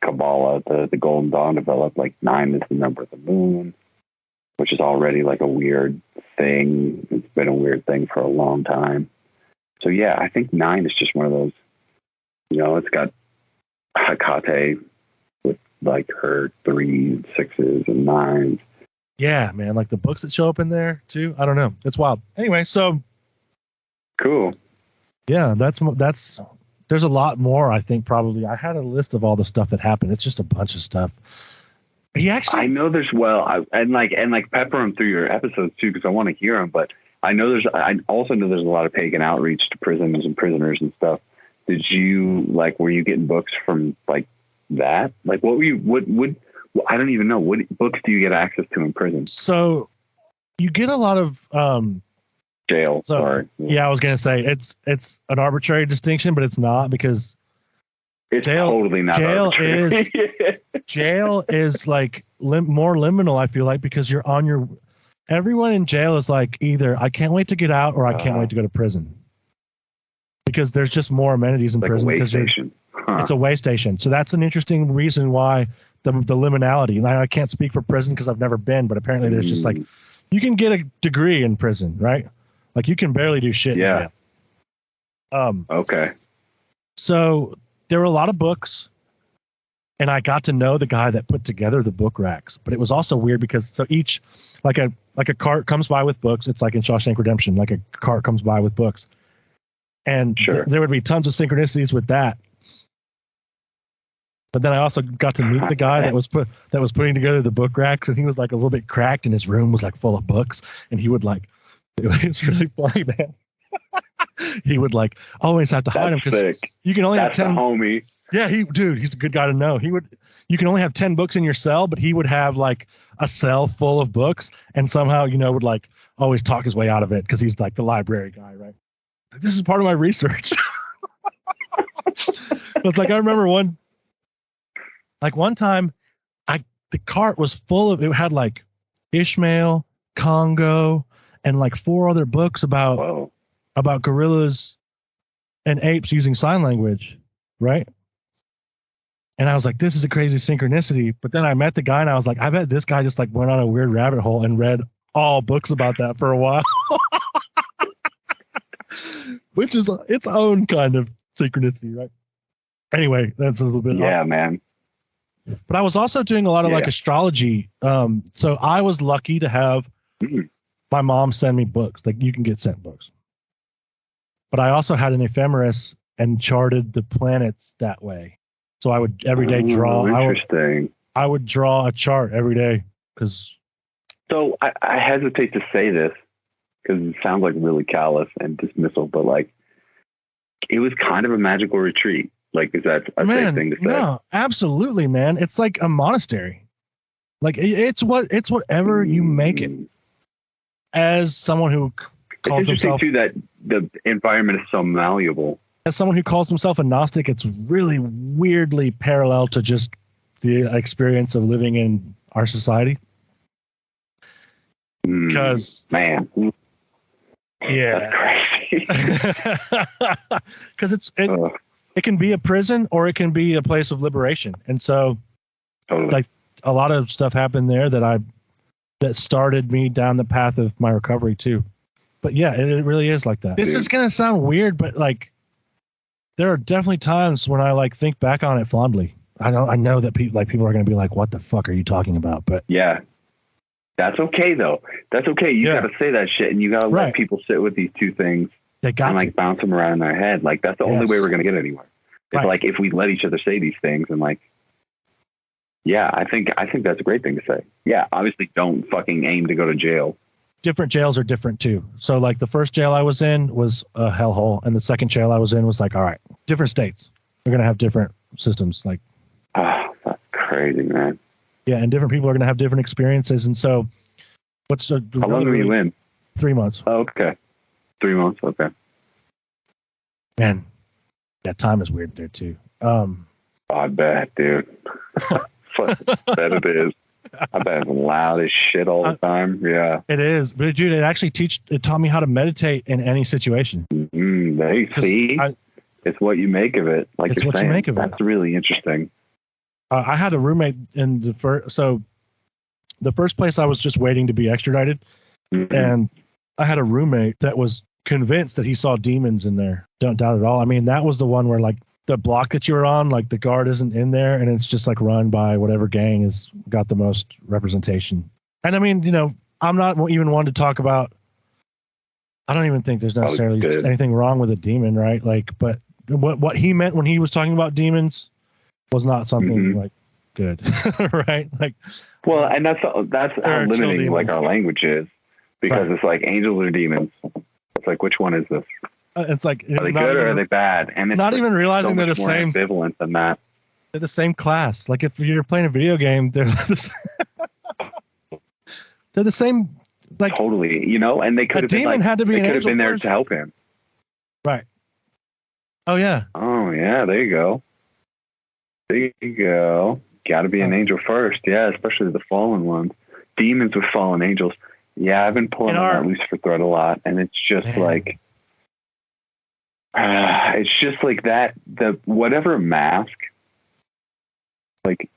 Kabbalah, the Golden Dawn developed, like 9 is the number of the moon, which is already like a weird thing. It's been a weird thing for a long time. So yeah, I think 9 is just one of those, you know, it's got Hecate with like her 3s, 6s, and 9s. Yeah, man, like the books that show up in there too. I don't know. It's wild. Anyway, so cool. Yeah, that's there's a lot more, I think, probably. I had a list of all the stuff that happened. It's just a bunch of stuff. I know there's and pepper them through your episodes too, because I want to hear them. But I also know there's a lot of pagan outreach to prisons and prisoners and stuff. Did you were you getting books from like that? Like, what I don't even know. What books do you get access to in prison? So you get a lot of jail. So, sorry. Yeah, I was gonna say it's an arbitrary distinction, but it's not, because it's totally not. Jail is like more liminal, I feel like, because you're on your. Everyone in jail is like either I can't wait to get out or I can't wait to go to prison, because there's just more amenities in prison. A way station. It's a way station. So that's an interesting reason why the liminality. And I can't speak for prison because I've never been, but apparently there's just like you can get a degree in prison, right? Like you can barely do shit. Yeah. In jail. Okay. So there were a lot of books, and I got to know the guy that put together the book racks. But it was also weird because so each like a cart comes by with books. It's like in Shawshank Redemption, like a cart comes by with books, and there would be tons of synchronicities with that. But then I also got to meet the guy that was putting together the book racks, and he was like a little bit cracked, and his room was like full of books, and he would like. It's really funny, man. He would like always have to hide him because you can only have 10. The homie. Yeah, he's a good guy to know. You can only have 10 books in your cell, but he would have like a cell full of books, and somehow, you know, would like always talk his way out of it because he's like the library guy, right? This is part of my research. It's like I remember one time, the cart was full of. It had like Ishmael, Congo, and like 4 other books about gorillas and apes using sign language, right? And I was like, this is a crazy synchronicity. But then I met the guy and I was like, I bet this guy just like went on a weird rabbit hole and read all books about that for a while. Which is its own kind of synchronicity, right? Anyway, that's a little bit Yeah, off. man. But I was also doing a lot of like astrology. So I was lucky to have my mom send me books. Like you can get sent books. But I also had an ephemeris and charted the planets that way. So I would every day draw. Interesting. I would draw a chart every day because. So I hesitate to say this because it sounds like really callous and dismissal, but like it was kind of a magical retreat. Like, is that a safe thing to say? No, absolutely, man. It's like a monastery. Like it's whatever you make it. As someone who calls himself too that the environment is so malleable. As someone who calls himself a Gnostic, it's really weirdly parallel to just the experience of living in our society. Because man, yeah, that's crazy. Because it can be a prison or it can be a place of liberation, and so like a lot of stuff happened there that started me down the path of my recovery too. But yeah, it really is like that. This is gonna sound weird, but like there are definitely times when I like think back on it fondly. I know that people are gonna be like, "What the fuck are you talking about?" But yeah, that's okay though. That's okay. You gotta say that shit, and you gotta let people sit with these two things and like bounce them around in their head. Like that's the only way we're gonna get anywhere. It's like if we let each other say these things and like, yeah, I think that's a great thing to say. Yeah, obviously don't fucking aim to go to jail. Different jails are different too. So like the first jail I was in was a hellhole, and the second jail I was in was like, all right, different states. We're gonna have different systems. Like, that's crazy, man. Yeah, and different people are gonna have different experiences. And so, how long were you in? 3 months. Oh, okay, 3 months. Okay. Man, that time is weird there too. I bet, dude. I bet it is. I bet it's loud as shit all the time. Yeah, it is. But dude, it taught me how to meditate in any situation. It's what you make of it. Like it's you're what saying. You make of That's it. really interesting. I had a roommate in the first place I was just waiting to be extradited, and I had a roommate that was convinced that he saw demons in there. Don't doubt at all. I mean, that was the one where like the block that you're on, like the guard isn't in there, and it's just like run by whatever gang has got the most representation. And I mean, I'm not even one to talk about. I don't even think there's necessarily anything wrong with a demon, right? Like, but what he meant when he was talking about demons was not something like good, right? Like, well, and that's how limiting like our language is, because it's like angels or demons. It's like, which one is this? It's like, are they good or are they bad? And it's not even realizing they're the same ambivalent than that. They're the same class. Like if you're playing a video game, they're the same. Like totally, and they could have been like, had to be they could have been there to help him. Right. Oh yeah. Oh yeah. There you go. There you go. Got to be an angel first. Yeah, especially the fallen ones. Demons with fallen angels. Yeah, I've been pulling on that Lucifer thread a lot, and it's just like. It's just like that. The whatever mask, like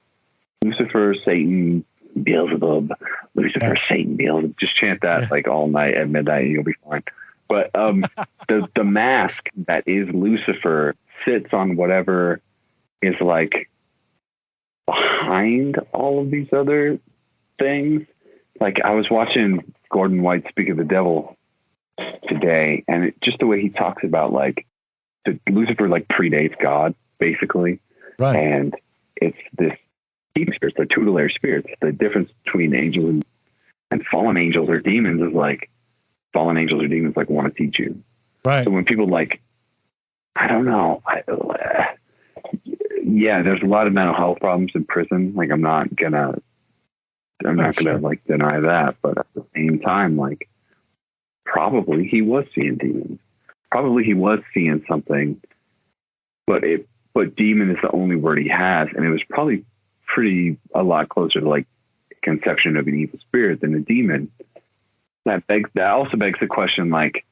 Lucifer, Satan, Beelzebub, Lucifer, Satan, Beelzebub. Just chant that like all night at midnight, and you'll be fine. But the mask that is Lucifer sits on whatever is like behind all of these other things. Like I was watching Gordon White speak of the devil today, and just the way he talks about like Lucifer like predates God basically, right? And it's this teaching spirits, the tutelary spirits. The difference between angels and fallen angels or demons is like fallen angels or demons like want to teach you, right? So when people like, I don't know, there's a lot of mental health problems in prison. Like I'm not gonna like deny that, but at the same time, like probably he was seeing demons. Probably he was seeing something, but demon is the only word he has, and it was probably a lot closer to like conception of an evil spirit than a demon. That also begs the question, like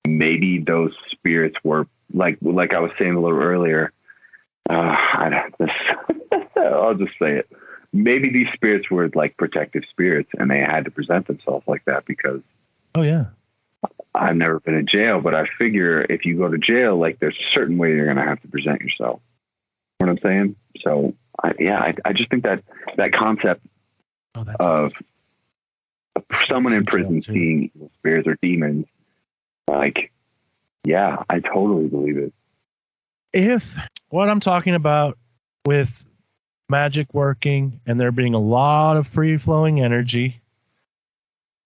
maybe those spirits were like I was saying a little earlier, I'll just say it. Maybe these spirits were like protective spirits and they had to present themselves like that because. Oh yeah. I've never been in jail, but I figure if you go to jail, like there's a certain way you're going to have to present yourself. You know what I'm saying? So I just think that concept of someone in prison seeing evil spirits or demons, like, yeah, I totally believe it. If what I'm talking about with magic working and there being a lot of free-flowing energy,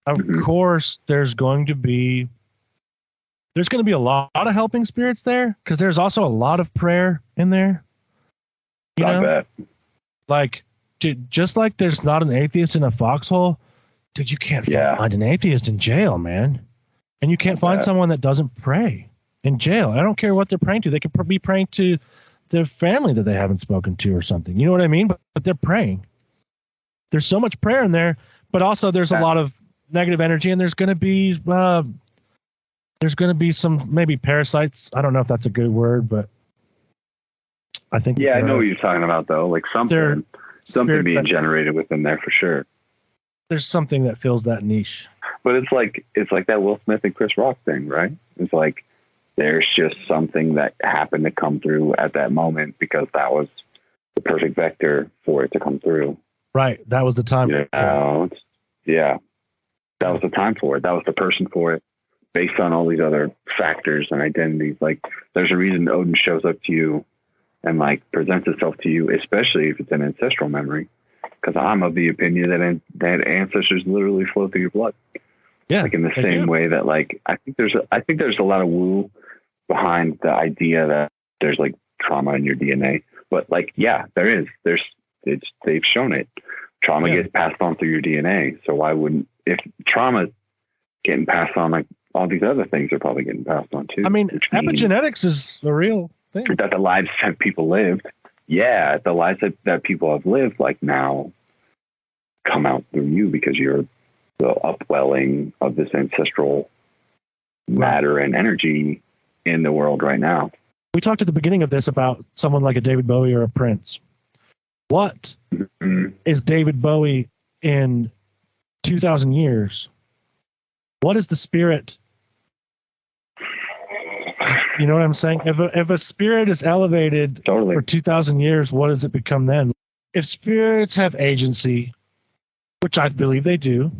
of course, there's going to be a lot of helping spirits there because there's also a lot of prayer in there. You know? Bet. Like, dude, just like there's not an atheist in a foxhole, dude, you can't find an atheist in jail, man. And you can't find someone that doesn't pray in jail. I don't care what they're praying to. They could be praying to their family that they haven't spoken to or something. You know what I mean? But they're praying. There's so much prayer in there, but also there's a lot of negative energy, and there's going to be some maybe parasites. I don't know if that's a good word, but I think. Yeah, I know what you're talking about, though. Like something being generated within there for sure. There's something that fills that niche. But it's like that Will Smith and Chris Rock thing, right? It's like there's just something that happened to come through at that moment because that was the perfect vector for it to come through. Right. That was the time. Yeah. That was the time for it. That was the person for it. Based on all these other factors and identities, like there's a reason Odin shows up to you and like presents itself to you, especially if it's an ancestral memory. Because I'm of the opinion that ancestors literally flow through your blood. Yeah, like in the same way that like I think there's a lot of woo behind the idea that there's like trauma in your DNA. But like there is. They've shown it. Trauma gets passed on through your DNA. So why wouldn't if trauma getting passed on, like all these other things are probably getting passed on too. I mean, epigenetics is a real thing. That the lives that people lived, the lives that people have lived, like now come out through you because you're the upwelling of this ancestral matter and energy in the world right now. We talked at the beginning of this about someone like a David Bowie or a Prince. What is David Bowie in 2,000 years? What is the spirit? You know what I'm saying? If a spirit is elevated for 2,000 years, what does it become then? If spirits have agency, which I believe they do,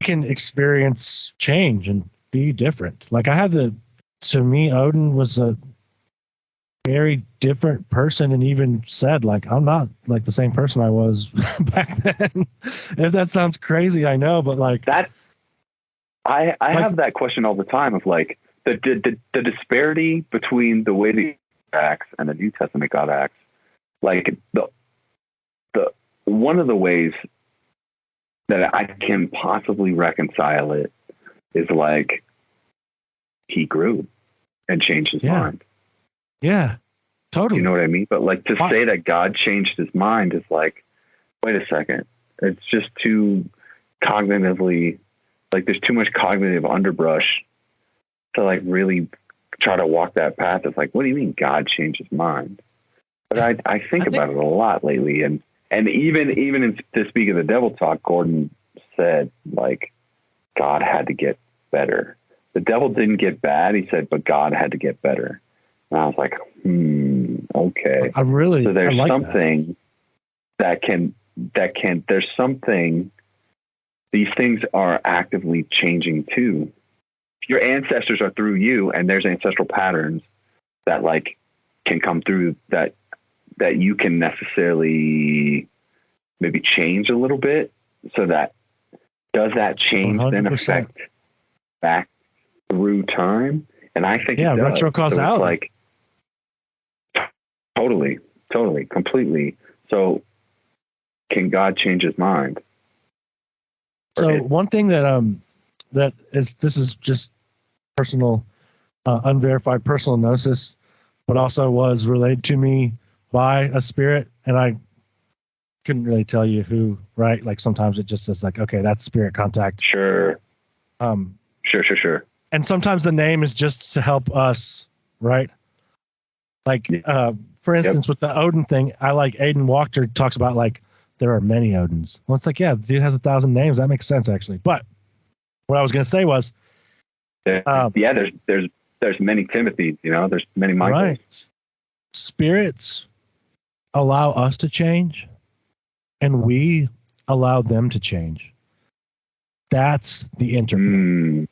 they can experience change and be different. Like to me, Odin was a very different person and even said, like, I'm not like the same person I was back then. If that sounds crazy, I know, but like that, I have that question all the time of like the disparity between the way the acts and the New Testament God acts. Like the one of the ways that I can possibly reconcile it is like he grew and changed his mind. Yeah, totally. You know what I mean? But like to say that God changed his mind is like, wait a second. It's just too cognitively, like there's too much cognitive underbrush to like really try to walk that path. It's like, what do you mean God changed his mind? But I think about it a lot lately. And even to speak of the devil talk, Gordon said like God had to get better. The devil didn't get bad. He said, but God had to get better. And I was like, okay. So there's something there's something, these things are actively changing too. Your ancestors are through you, and there's ancestral patterns that like can come through that you can necessarily maybe change a little bit. So that does that change 100%. Then affect back through time? And I think retrocausality. So like totally, completely. So can God change his mind? So one thing that this is just personal, unverified personal gnosis, but also was relayed to me by a spirit, and I couldn't really tell you who, right? Like sometimes it just says like, okay, that's spirit contact. Sure. Sure. And sometimes the name is just to help us, right? Like for instance, with the Odin thing, I like Aidan Walker talks about like there are many Odins. Well, it's like, yeah, the dude has 1,000 names. That makes sense actually. But what I was going to say was, there's many Timothys, there's many Michaels. Right. Spirits allow us to change, and we allow them to change. That's the interplay.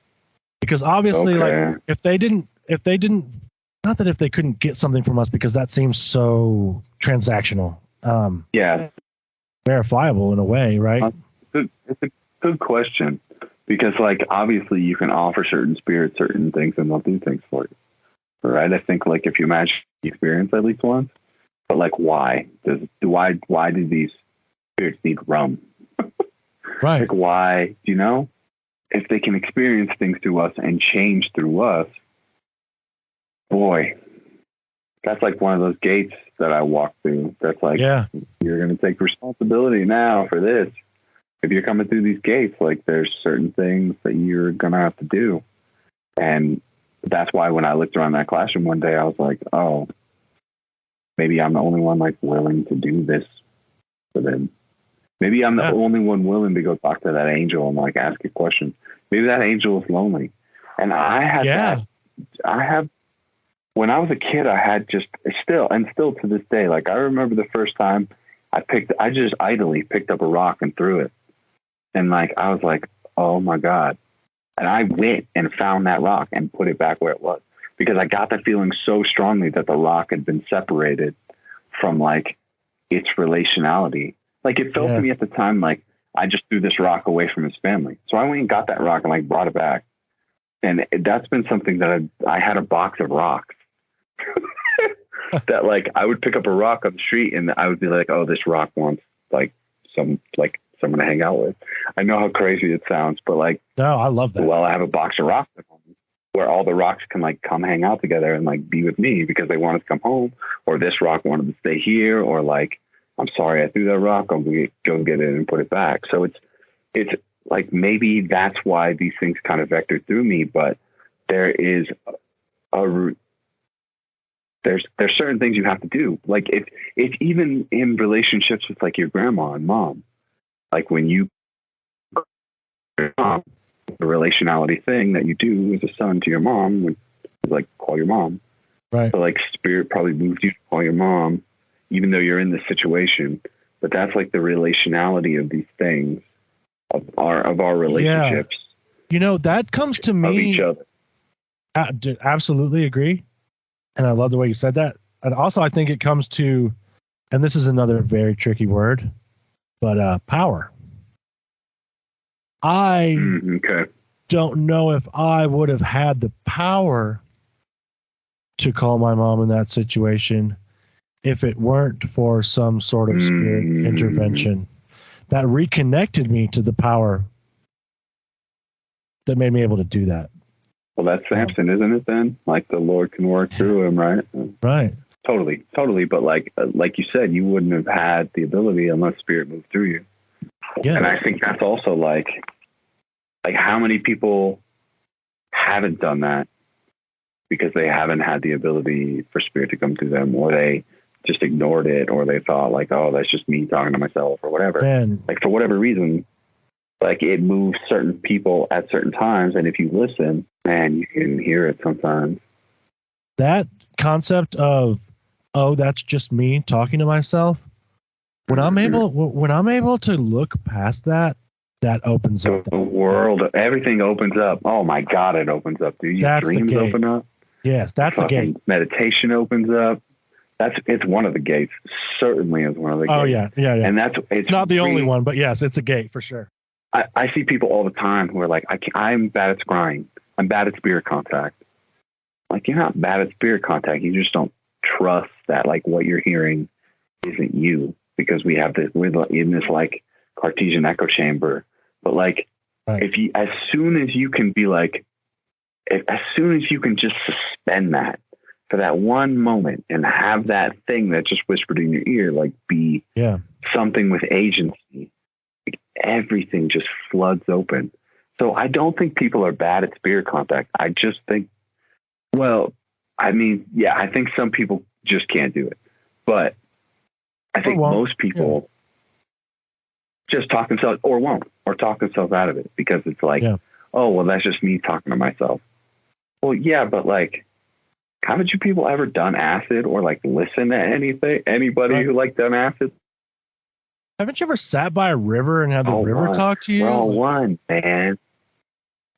Because obviously, like, if they didn't, not that if they couldn't get something from us, because that seems so transactional. Verifiable in a way, right? It's a good question, because like obviously you can offer certain spirits certain things and they'll do things for you, right? I think like if you imagine the experience at least once, but like why do these spirits need rum? Right. Like why, if they can experience things through us and change through us, boy, that's like one of those gates that I walk through. That's like, you're going to take responsibility now for this. If you're coming through these gates, like there's certain things that you're going to have to do. And that's why when I looked around that classroom one day, I was like, oh, maybe I'm the only one like willing to do this for them. Maybe I'm the only one willing to go talk to that angel and like ask a question. Maybe that angel is lonely. And I had when I was a kid, I had still to this day, like I remember the first time I just idly picked up a rock and threw it. And like, I was like, oh my God. And I went and found that rock and put it back where it was, because I got the feeling so strongly that the rock had been separated from like its relationality. Like it felt to me at the time, like I just threw this rock away from his family. So I went and got that rock and like brought it back. And that's been something that I had a box of rocks that like, I would pick up a rock on the street and I would be like, oh, this rock wants like someone to hang out with. I know how crazy it sounds, but like, no, I love that. Well, I have a box of rocks at home where all the rocks can like come hang out together and like be with me because they wanted to come home, or this rock wanted to stay here, or like, I'm sorry I threw that rock, I'll go get it and put it back. So it's like, maybe that's why these things kind of vector through me, but there's certain things you have to do. Like if even in relationships with like your grandma and mom, like when you the relationality thing that you do as a son to your mom, when like call your mom, right? So like spirit probably moved you to call your mom, even though you're in this situation. But that's like the relationality of these things, of our relationships. Yeah. That comes to me. Of each other. Absolutely agree. And I love the way you said that. And also I think it comes to, and this is another very tricky word, but power. I don't know if I would have had the power to call my mom in that situation if it weren't for some sort of spirit intervention that reconnected me to the power that made me able to do that. Well, that's Samson, isn't it then? Like the Lord can work through him, right? Right. Totally. But like you said, you wouldn't have had the ability unless spirit moved through you. Yeah. And I think that's also like how many people haven't done that because they haven't had the ability for spirit to come through them, or they just ignored it, or they thought like, oh, that's just me talking to myself or whatever. Man. Like for whatever reason, like it moves certain people at certain times. And if you listen, man, you can hear it sometimes. That concept of, oh, that's just me talking to myself. When I'm able to look past that, that opens up the world. Everything opens up. Oh my God, it opens up. Dude, your dreams open up. Yes, that's the gate. Meditation opens up. It's one of the gates. Certainly is one of the gates. Oh yeah. And it's not the only one, but yes, it's a gate for sure. I see people all the time who are like, I'm bad at scrying. I'm bad at spirit contact. Like, you're not bad at spirit contact. You just don't trust that like what you're hearing isn't you, because we're in this like Cartesian echo chamber. But like, right. As soon as you can just suspend that for that one moment and have that thing that just whispered in your ear, like be something with agency, like everything just floods open. So I don't think people are bad at spirit contact. I just think, I think some people just can't do it. But I think most people just talk themselves or talk themselves out of it because it's like, oh, well, that's just me talking to myself. Well, yeah, but like, haven't you people ever done acid or like listen to anybody who like done acid? Haven't you ever sat by a river and had the river talk to you? We're all one, man.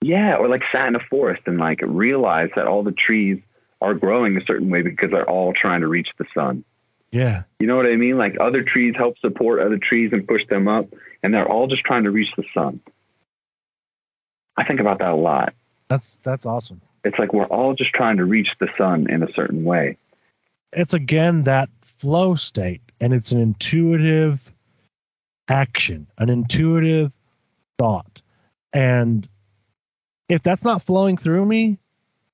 Yeah, or like sat in a forest and like realized that all the trees are growing a certain way because they're all trying to reach the sun. Yeah. You know what I mean? Like other trees help support other trees and push them up, and they're all just trying to reach the sun. I think about that a lot. That's awesome. It's like we're all just trying to reach the sun in a certain way. It's again that flow state, and it's an intuitive action, an intuitive thought. And if that's not flowing through me,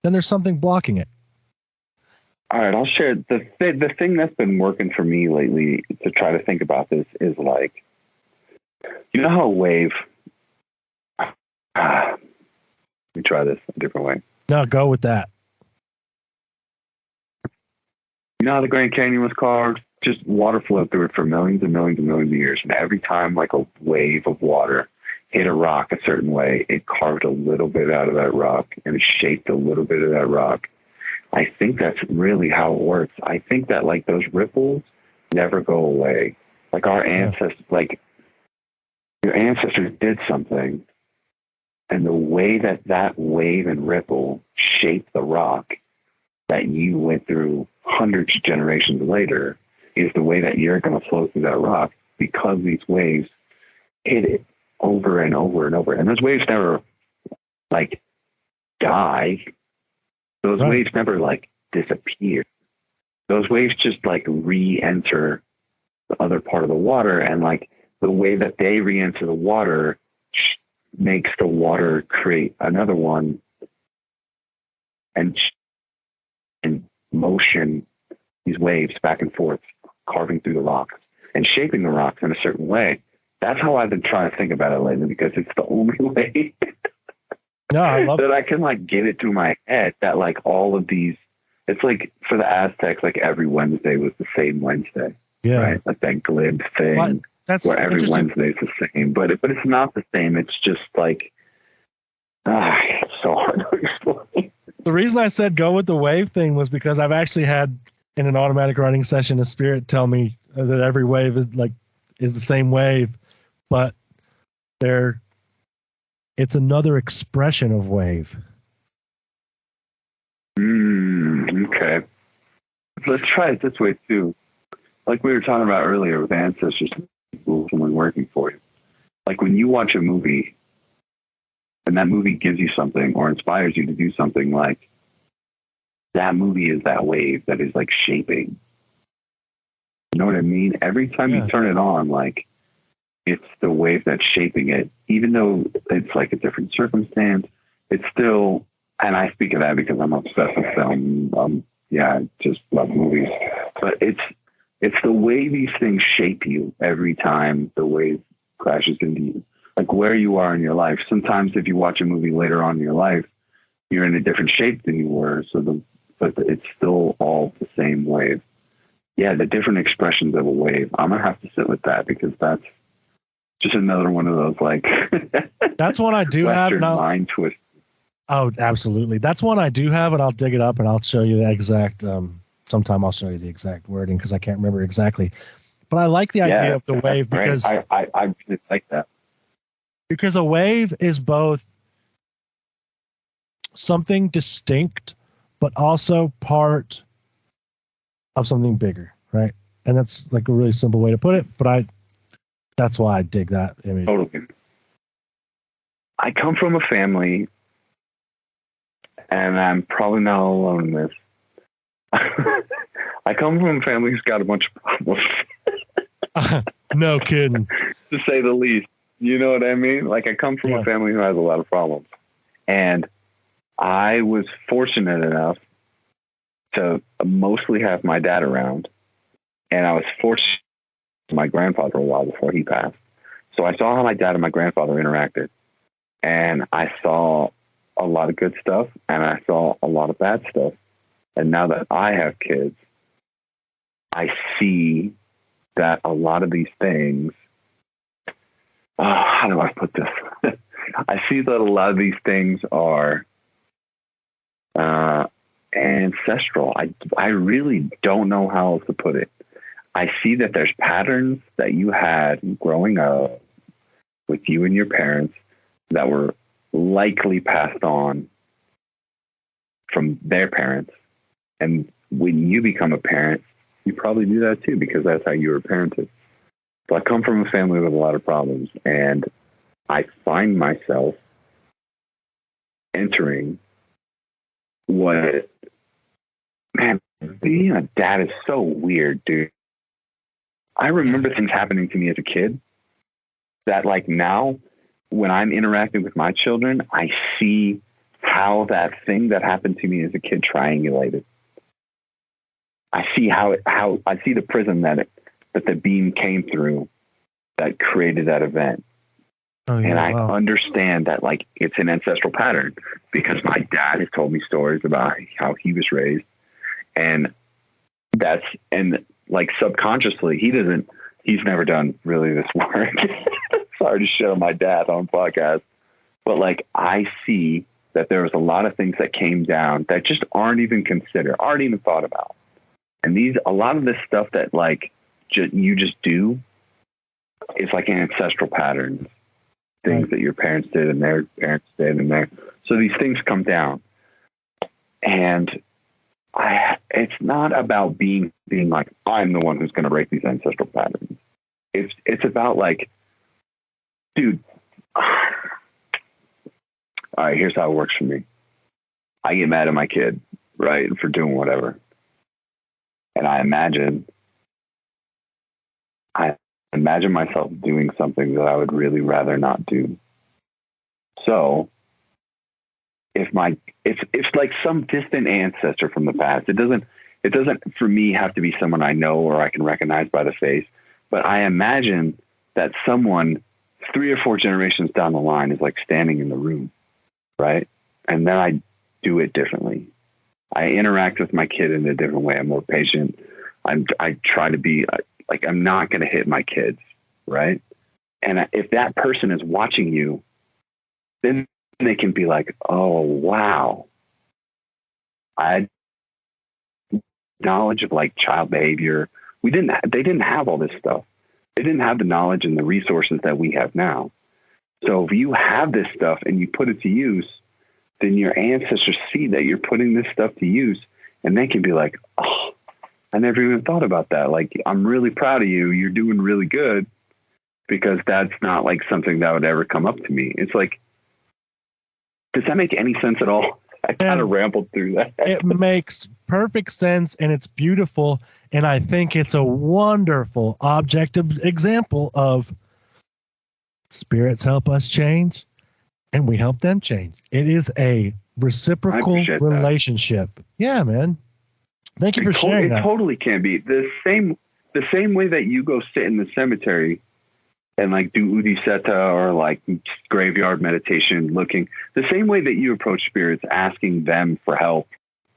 then there's something blocking it. All right, I'll share the thing that's been working for me lately to try to think about this is like, you know how a wave, let me try this a different way. No, go with that. You know how the Grand Canyon was carved? Just water flowed through it for millions and millions and millions of years. And every time like a wave of water hit a rock a certain way, it carved a little bit out of that rock and it shaped a little bit of that rock. I think that's really how it works. I think that like those ripples never go away. Like our ancestors, like your ancestors did something, and the way that that wave and ripple shaped the rock that you went through hundreds of generations later is the way that you're going to flow through that rock because these waves hit it over and over and over. And those waves never like die. Those waves never like disappear. Those waves just like re-enter the other part of the water, and like the way that they re-enter the water makes the water create another one and motion these waves back and forth, carving through the rocks and shaping the rocks in a certain way. That's how I've been trying to think about it lately, because it's the only way that I can like get it through my head that like all of these, it's like for the Aztecs, like every Wednesday was the same Wednesday, right? Like that glib thing where every Wednesday is the same, but it's not the same. It's just like, it's so hard to explain. The reason I said go with the wave thing was because I've actually had in an automatic writing session a spirit tell me that every wave is the same wave, but it's another expression of wave. Okay. Let's try it this way too. Like we were talking about earlier with ancestors, someone working for you. Like when you watch a movie and that movie gives you something or inspires you to do something, like that movie is that wave that is like shaping. You know what I mean? Every time you turn it on, like it's the wave that's shaping it, even though it's like a different circumstance. It's still, and I speak of that because I'm obsessed with film. I just love movies, but it's the way these things shape you every time the wave crashes into you, like where you are in your life. Sometimes if you watch a movie later on in your life, you're in a different shape than you were. But it's still all the same wave. Yeah, the different expressions of a wave. I'm gonna have to sit with that because that's just another one of those like. That's one I do have. Mind twist. Oh, absolutely. That's one I do have, and I'll dig it up and I'll show you the exact. Sometime I'll show you the exact wording because I can't remember exactly. But I like the idea of the wave because I really like that. Because a wave is both something distinct, but also part of something bigger, right? And that's like a really simple way to put it, but that's why I dig that image. Totally. I come from a family, and I'm probably not alone in this. I come from a family who's got a bunch of problems. No kidding. To say the least. You know what I mean? Like I come from a family who has a lot of problems. And I was fortunate enough to mostly have my dad around. And I was fortunate to my grandfather a while before he passed. So I saw how my dad and my grandfather interacted. And I saw a lot of good stuff and I saw a lot of bad stuff. And now that I have kids, I see that a lot of these things, how do I put this? I see that a lot of these things are ancestral. I really don't know how else to put it. I see that there's patterns that you had growing up with you and your parents that were likely passed on from their parents. And when you become a parent, you probably do that too, because that's how you were parented. So I come from a family with a lot of problems, and I find myself entering what, man, being a dad is so weird, dude. I remember things happening to me as a kid that, like, now when I'm interacting with my children, I see how that thing that happened to me as a kid triangulated. I see how I see the prism that the beam came through that created that event. Oh, yeah, and I wow. understand that, like, it's an ancestral pattern because my dad has told me stories about how he was raised, and like, subconsciously, he's never done really this work. Sorry to show my dad on podcast, but, like, I see that there was a lot of things that came down that just aren't even considered, aren't even thought about. And a lot of this stuff that, like, you just do is like ancestral patterns, things that your parents did and their parents did so these things come down. And it's not about being like, I'm the one who's going to break these ancestral patterns. It's about, like, dude, all right, here's how it works for me. I get mad at my kid, right, for doing whatever. And I imagine myself doing something that I would really rather not do. So if it's like some distant ancestor from the past, it doesn't for me have to be someone I know or I can recognize by the face, but I imagine that someone 3 or 4 generations down the line is, like, standing in the room, right? And then I do it differently. I interact with my kid in a different way. I'm more patient. I try to be like, I'm not going to hit my kids, right? And if that person is watching you, then they can be like, oh, wow. I had knowledge of, like, child behavior. They didn't have all this stuff. They didn't have the knowledge and the resources that we have now. So if you have this stuff and you put it to use, then your ancestors see that you're putting this stuff to use, and they can be like, oh, I never even thought about that. Like, I'm really proud of you. You're doing really good, because that's not, like, something that would ever come up to me. It's like, does that make any sense at all? I kind of rambled through that. It makes perfect sense, and it's beautiful. And I think it's a wonderful objective example of spirits help us change, and we help them change. It is a reciprocal relationship. That. Yeah, man. Thank you for sharing that. It totally can be the same way that you go sit in the cemetery and, like, do udiseta or, like, graveyard meditation, looking the same way that you approach spirits, asking them for help.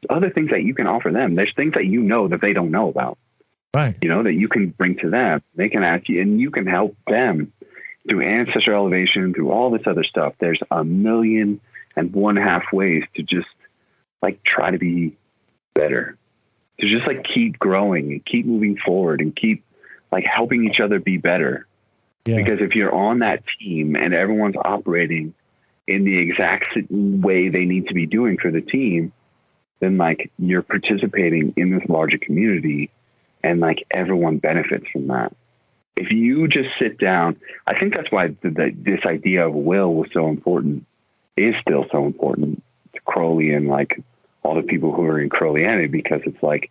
Other things that you can offer them. There's things that you know that they don't know about, right? You know, that you can bring to them. They can ask you, and you can help them through ancestral elevation, through all this other stuff. There's 1,000,001 ways to just, like, try to be better, to just, like, keep growing and keep moving forward and keep, like, helping each other be better. Yeah. Because if you're on that team and everyone's operating in the exact way they need to be doing for the team, then, like, you're participating in this larger community, and, like, everyone benefits from that. If you just sit down, I think that's why this idea of will was so important, is still so important to Crowley and, like, all the people who are in Crowleyanity, because it's like,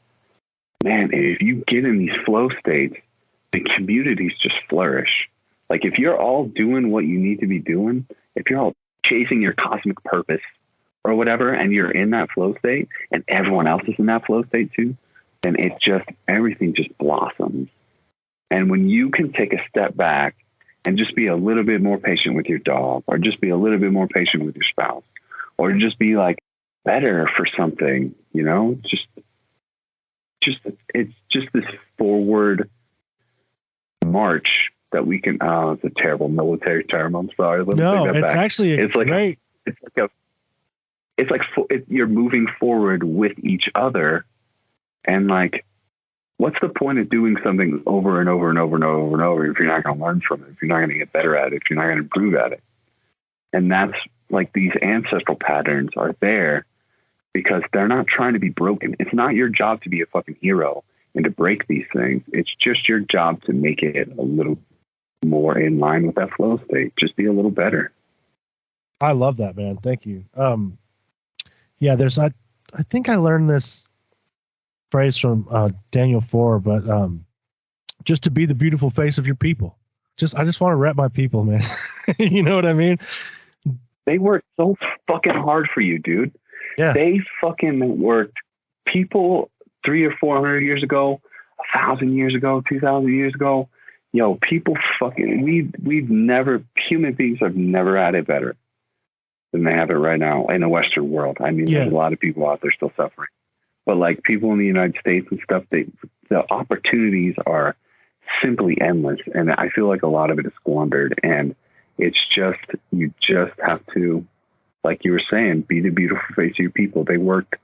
man, if you get in these flow states, the communities just flourish. Like, if you're all doing what you need to be doing, if you're all chasing your cosmic purpose or whatever, and you're in that flow state and everyone else is in that flow state too, then everything just blossoms. And when you can take a step back and just be a little bit more patient with your dog, or just be a little bit more patient with your spouse, or just be, like, better for something, you know, just it's just this forward march that we can. Oh, it's a terrible military term. I'm sorry. Let me No, take that it's back. actually It's like great. you're moving forward with each other, and like, what's the point of doing something over and over and over and over and over if you're not going to learn from it, if you're not going to get better at it, if you're not going to improve at it? And that's like, these ancestral patterns are there because they're not trying to be broken. It's not your job to be a fucking hero and to break these things. It's just your job to make it a little more in line with that flow state. Just be a little better. I love that, man. Thank you. Yeah, I think I learned this phrase from Daniel 4, but just to be the beautiful face of your people. I just want to rep my people, man. You know what I mean? They worked so fucking hard for you, dude. Yeah. They fucking worked. People 300 or 400 years ago, 1,000 years ago, 2,000 years ago, people fucking, human beings have never had it better than they have it right now in the Western world. I mean, There's a lot of people out there still suffering, but like people in the United States and stuff, the opportunities are simply endless. And I feel like a lot of it is squandered, and it's just, you just have to, like you were saying, be the beautiful face of your people. They worked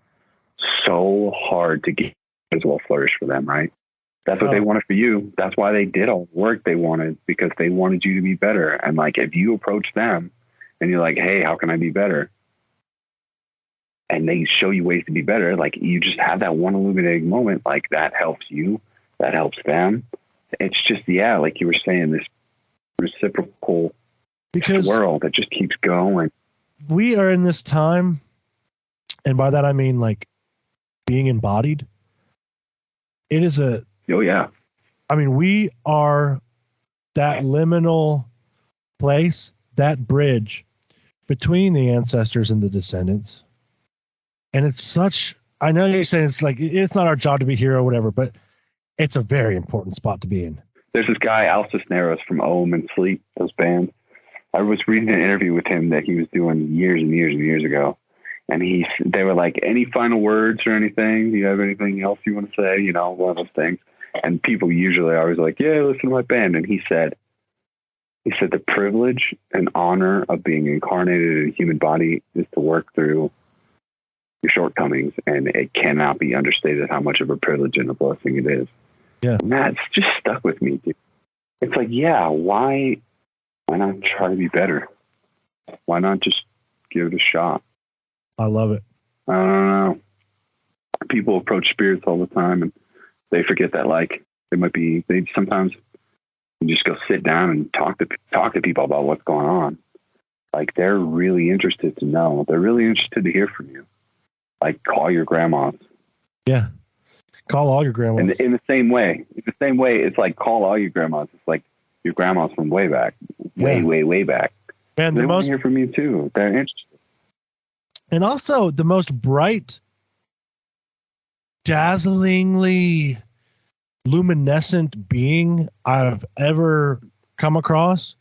so hard to get as well flourish for them, right? That's what they wanted for you. That's why they did all the work they wanted, because they wanted you to be better. And like, if you approach them and you're like, hey, how can I be better? And they show you ways to be better. Like, you just have that one illuminating moment. Like, that helps you. That helps them. It's just, like you were saying, this reciprocal swirl that just keeps going. We are in this time, and by that I mean like being embodied. It is I mean, we are that liminal place, that bridge between the ancestors and the descendants. And it's such, I know you're saying it's like, it's not our job to be here or whatever, but it's a very important spot to be in. There's this guy, Al Cisneros from Om and Sleep, those bands. I was reading an interview with him that he was doing years and years and years ago. And they were like, any final words or anything? Do you have anything else you want to say? One of those things. And people usually are always like, yeah, listen to my band. And he said, the privilege and honor of being incarnated in a human body is to work through your shortcomings. And it cannot be understated how much of a privilege and a blessing it is. Yeah. And that's just stuck with me, dude. It's like, why not try to be better? Why not just give it a shot? I love it. I don't know. People approach spirits all the time, and they forget that, like, they sometimes you just go sit down and talk to people about what's going on. Like, they're really interested to know. They're really interested to hear from you. Like, call your grandmas. Yeah. Call all your grandmas. And in the same way, it's like, call all your grandmas. It's like your grandmas from way back, way back. And they want to hear from you too. They're interested. And also the most bright, dazzlingly luminescent being I've ever come across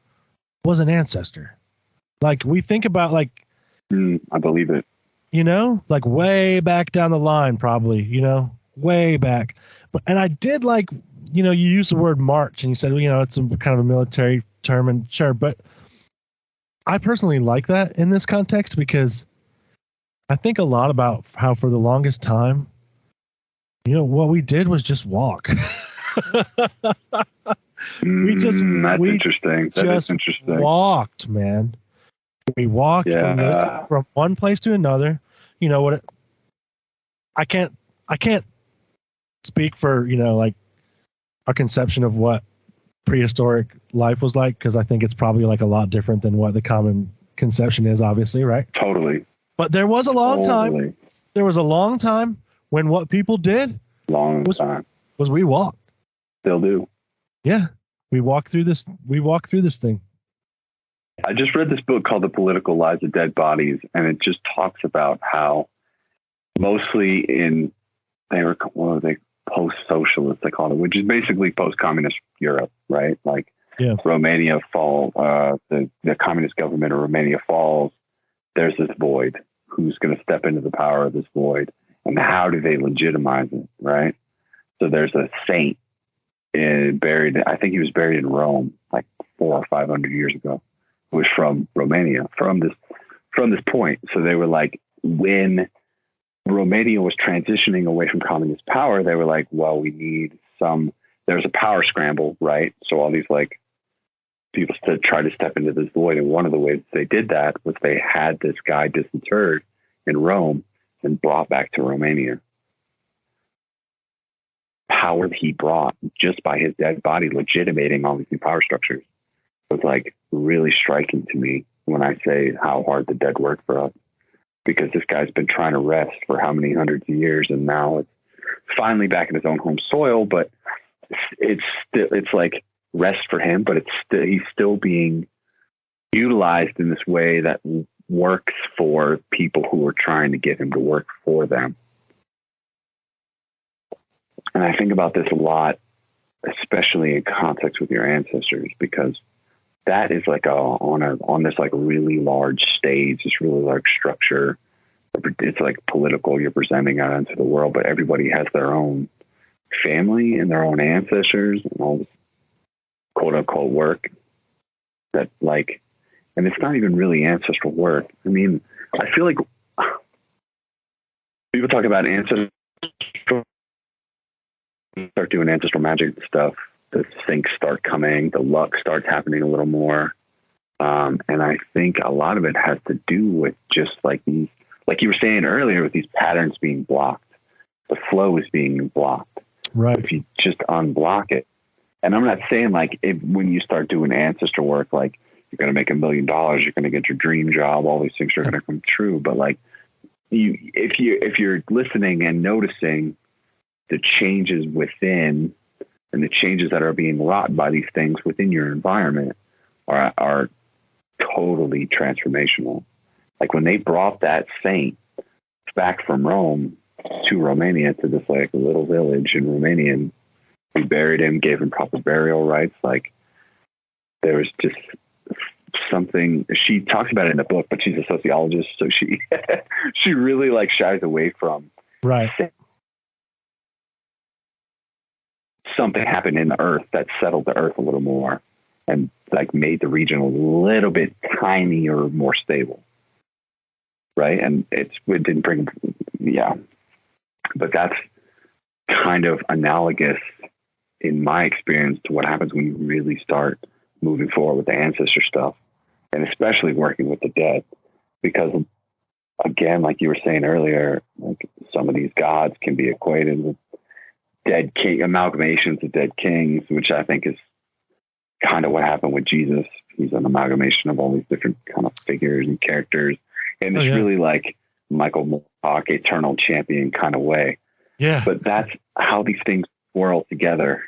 was an ancestor. Like, we think about, like, I believe it. Like way back down the line, probably, way back. And I did like, you use the word march, and you said, it's kind of a military term, and sure, but I personally like that in this context, because I think a lot about how for the longest time, what we did was just walk. we just walked, man. We walked from one place to another. I can't speak for, like, our conception of what prehistoric life was like, because I think it's probably like a lot different than what the common conception is, obviously, right? Totally. But there was a long time. There was a long time when what people did was we walked. Still do. Yeah. We walked through this thing. I just read this book called The Political Lives of Dead Bodies, and it just talks about how mostly post-socialist, they call it, which is basically post-communist Europe, right? Like, Romania the communist government of Romania falls. There's this void. Who's going to step into the power of this void? And how do they legitimize it, right? So there's a saint buried. I think he was buried in Rome like 400 or 500 years ago. It was from Romania, from this point. So they were like, when Romania was transitioning away from communist power, they were like, well, we need there's a power scramble, right? So all these like people try to step into this void. And one of the ways they did that was they had this guy disinterred in Rome and brought back to Romania. Power that he brought just by his dead body, legitimating all these new power structures, was like really striking to me when I say how hard the dead work for us, because this guy's been trying to rest for how many hundreds of years, and now it's finally back in his own home soil. But it's like rest for him, but he's still being utilized in this way that works for people who are trying to get him to work for them. And I think about this a lot, especially in context with your ancestors, because that is like on this like really large stage, this really large structure. It's like political, you're presenting out into the world, but everybody has their own family and their own ancestors and all this quote unquote work that like, and it's not even really ancestral work. I mean, I feel like people talk about ancestral, start doing ancestral magic stuff, the things start coming, the luck starts happening a little more. And I think a lot of it has to do with just like these, like you were saying earlier, with these patterns being blocked, the flow is being blocked. Right. If you just unblock it. And I'm not saying like when you start doing ancestral work, like you're going to make $1 million, you're going to get your dream job, all these things are going to come true. But like if you're listening and noticing the changes within and the changes that are being wrought by these things within your environment are totally transformational. Like when they brought that saint back from Rome to Romania, to this like little village in Romania, and we buried him, gave him proper burial rites. Like there was just something, she talks about it in the book, but she's a sociologist. So she really like shies away from right. Something happened in the earth that settled the earth a little more and like made the region a little bit tinier, more stable. Right. And it didn't bring, but that's kind of analogous in my experience to what happens when you really start moving forward with the ancestor stuff, and especially working with the dead, because again, like you were saying earlier, like some of these gods can be equated with dead king amalgamations of dead kings, which I think is kind of what happened with Jesus. He's an amalgamation of all these different kind of figures and characters. And it's really like Michael Moore, eternal champion kind of way. Yeah. But that's how these things whirl together.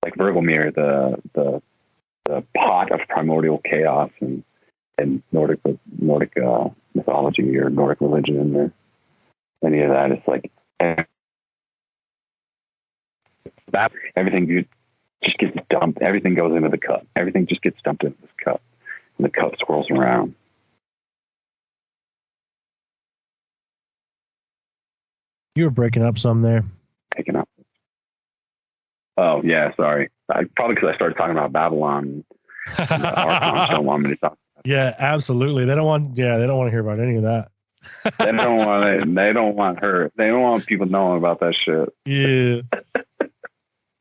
Like Virgilmir, the pot of primordial chaos and Nordic mythology or Nordic religion or any of that. It's like that everything just gets dumped. Everything goes into the cup. Everything just gets dumped into this cup, and the cup swirls around. You were breaking up some there. Taking up. Oh yeah, sorry. Probably because I started talking about Babylon. Archons don't want me to talk. Yeah, absolutely. They don't want to hear about any of that. They don't want people knowing about that shit. Yeah.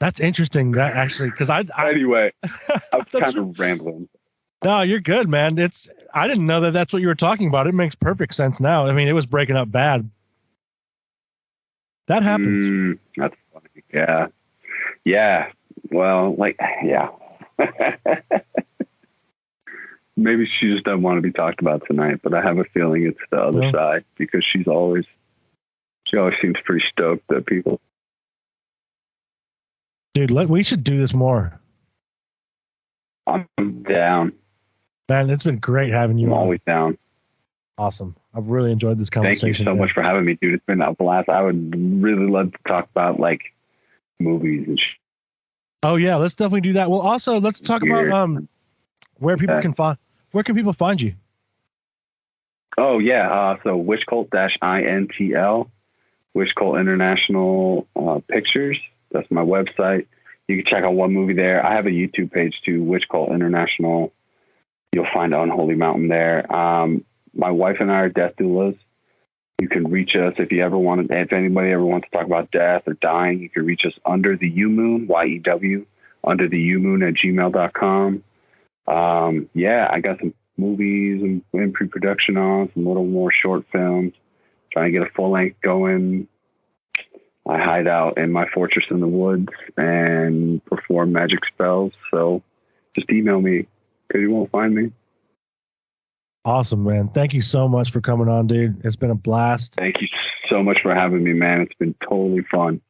That's interesting. That actually, because anyway, I was kind of rambling. No, you're good, man. I didn't know that that's what you were talking about. It makes perfect sense now. I mean, it was breaking up bad. That happens. That's funny. Yeah. Yeah. Well, like, yeah. Maybe she just doesn't want to be talked about tonight, but I have a feeling it's the other side, because she always seems pretty stoked that people. Dude, we should do this more. I'm down. Man, it's been great having you. I'm always down. Awesome. I've really enjoyed this conversation. Thank you so much for having me, dude. It's been a blast. I would really love to talk about like movies and shit. Oh yeah, let's definitely do that. Well, also let's talk about where people can find you. Oh yeah, so wishcult-intl Wish Cult International Pictures. That's my website. You can check out one movie there. I have a YouTube page too, Wish Cult International. You'll find Unholy Mountain there. My wife and I are death doulas. You can reach us if anybody ever wants to talk about death or dying, you can reach us under the U Moon, YEW, under the U Moon at gmail.com. I got some movies in pre-production on, some little more short films, trying to get a full length going. I hide out in my fortress in the woods and perform magic spells. So just email me because you won't find me. Awesome, man. Thank you so much for coming on, dude. It's been a blast. Thank you so much for having me, man. It's been totally fun.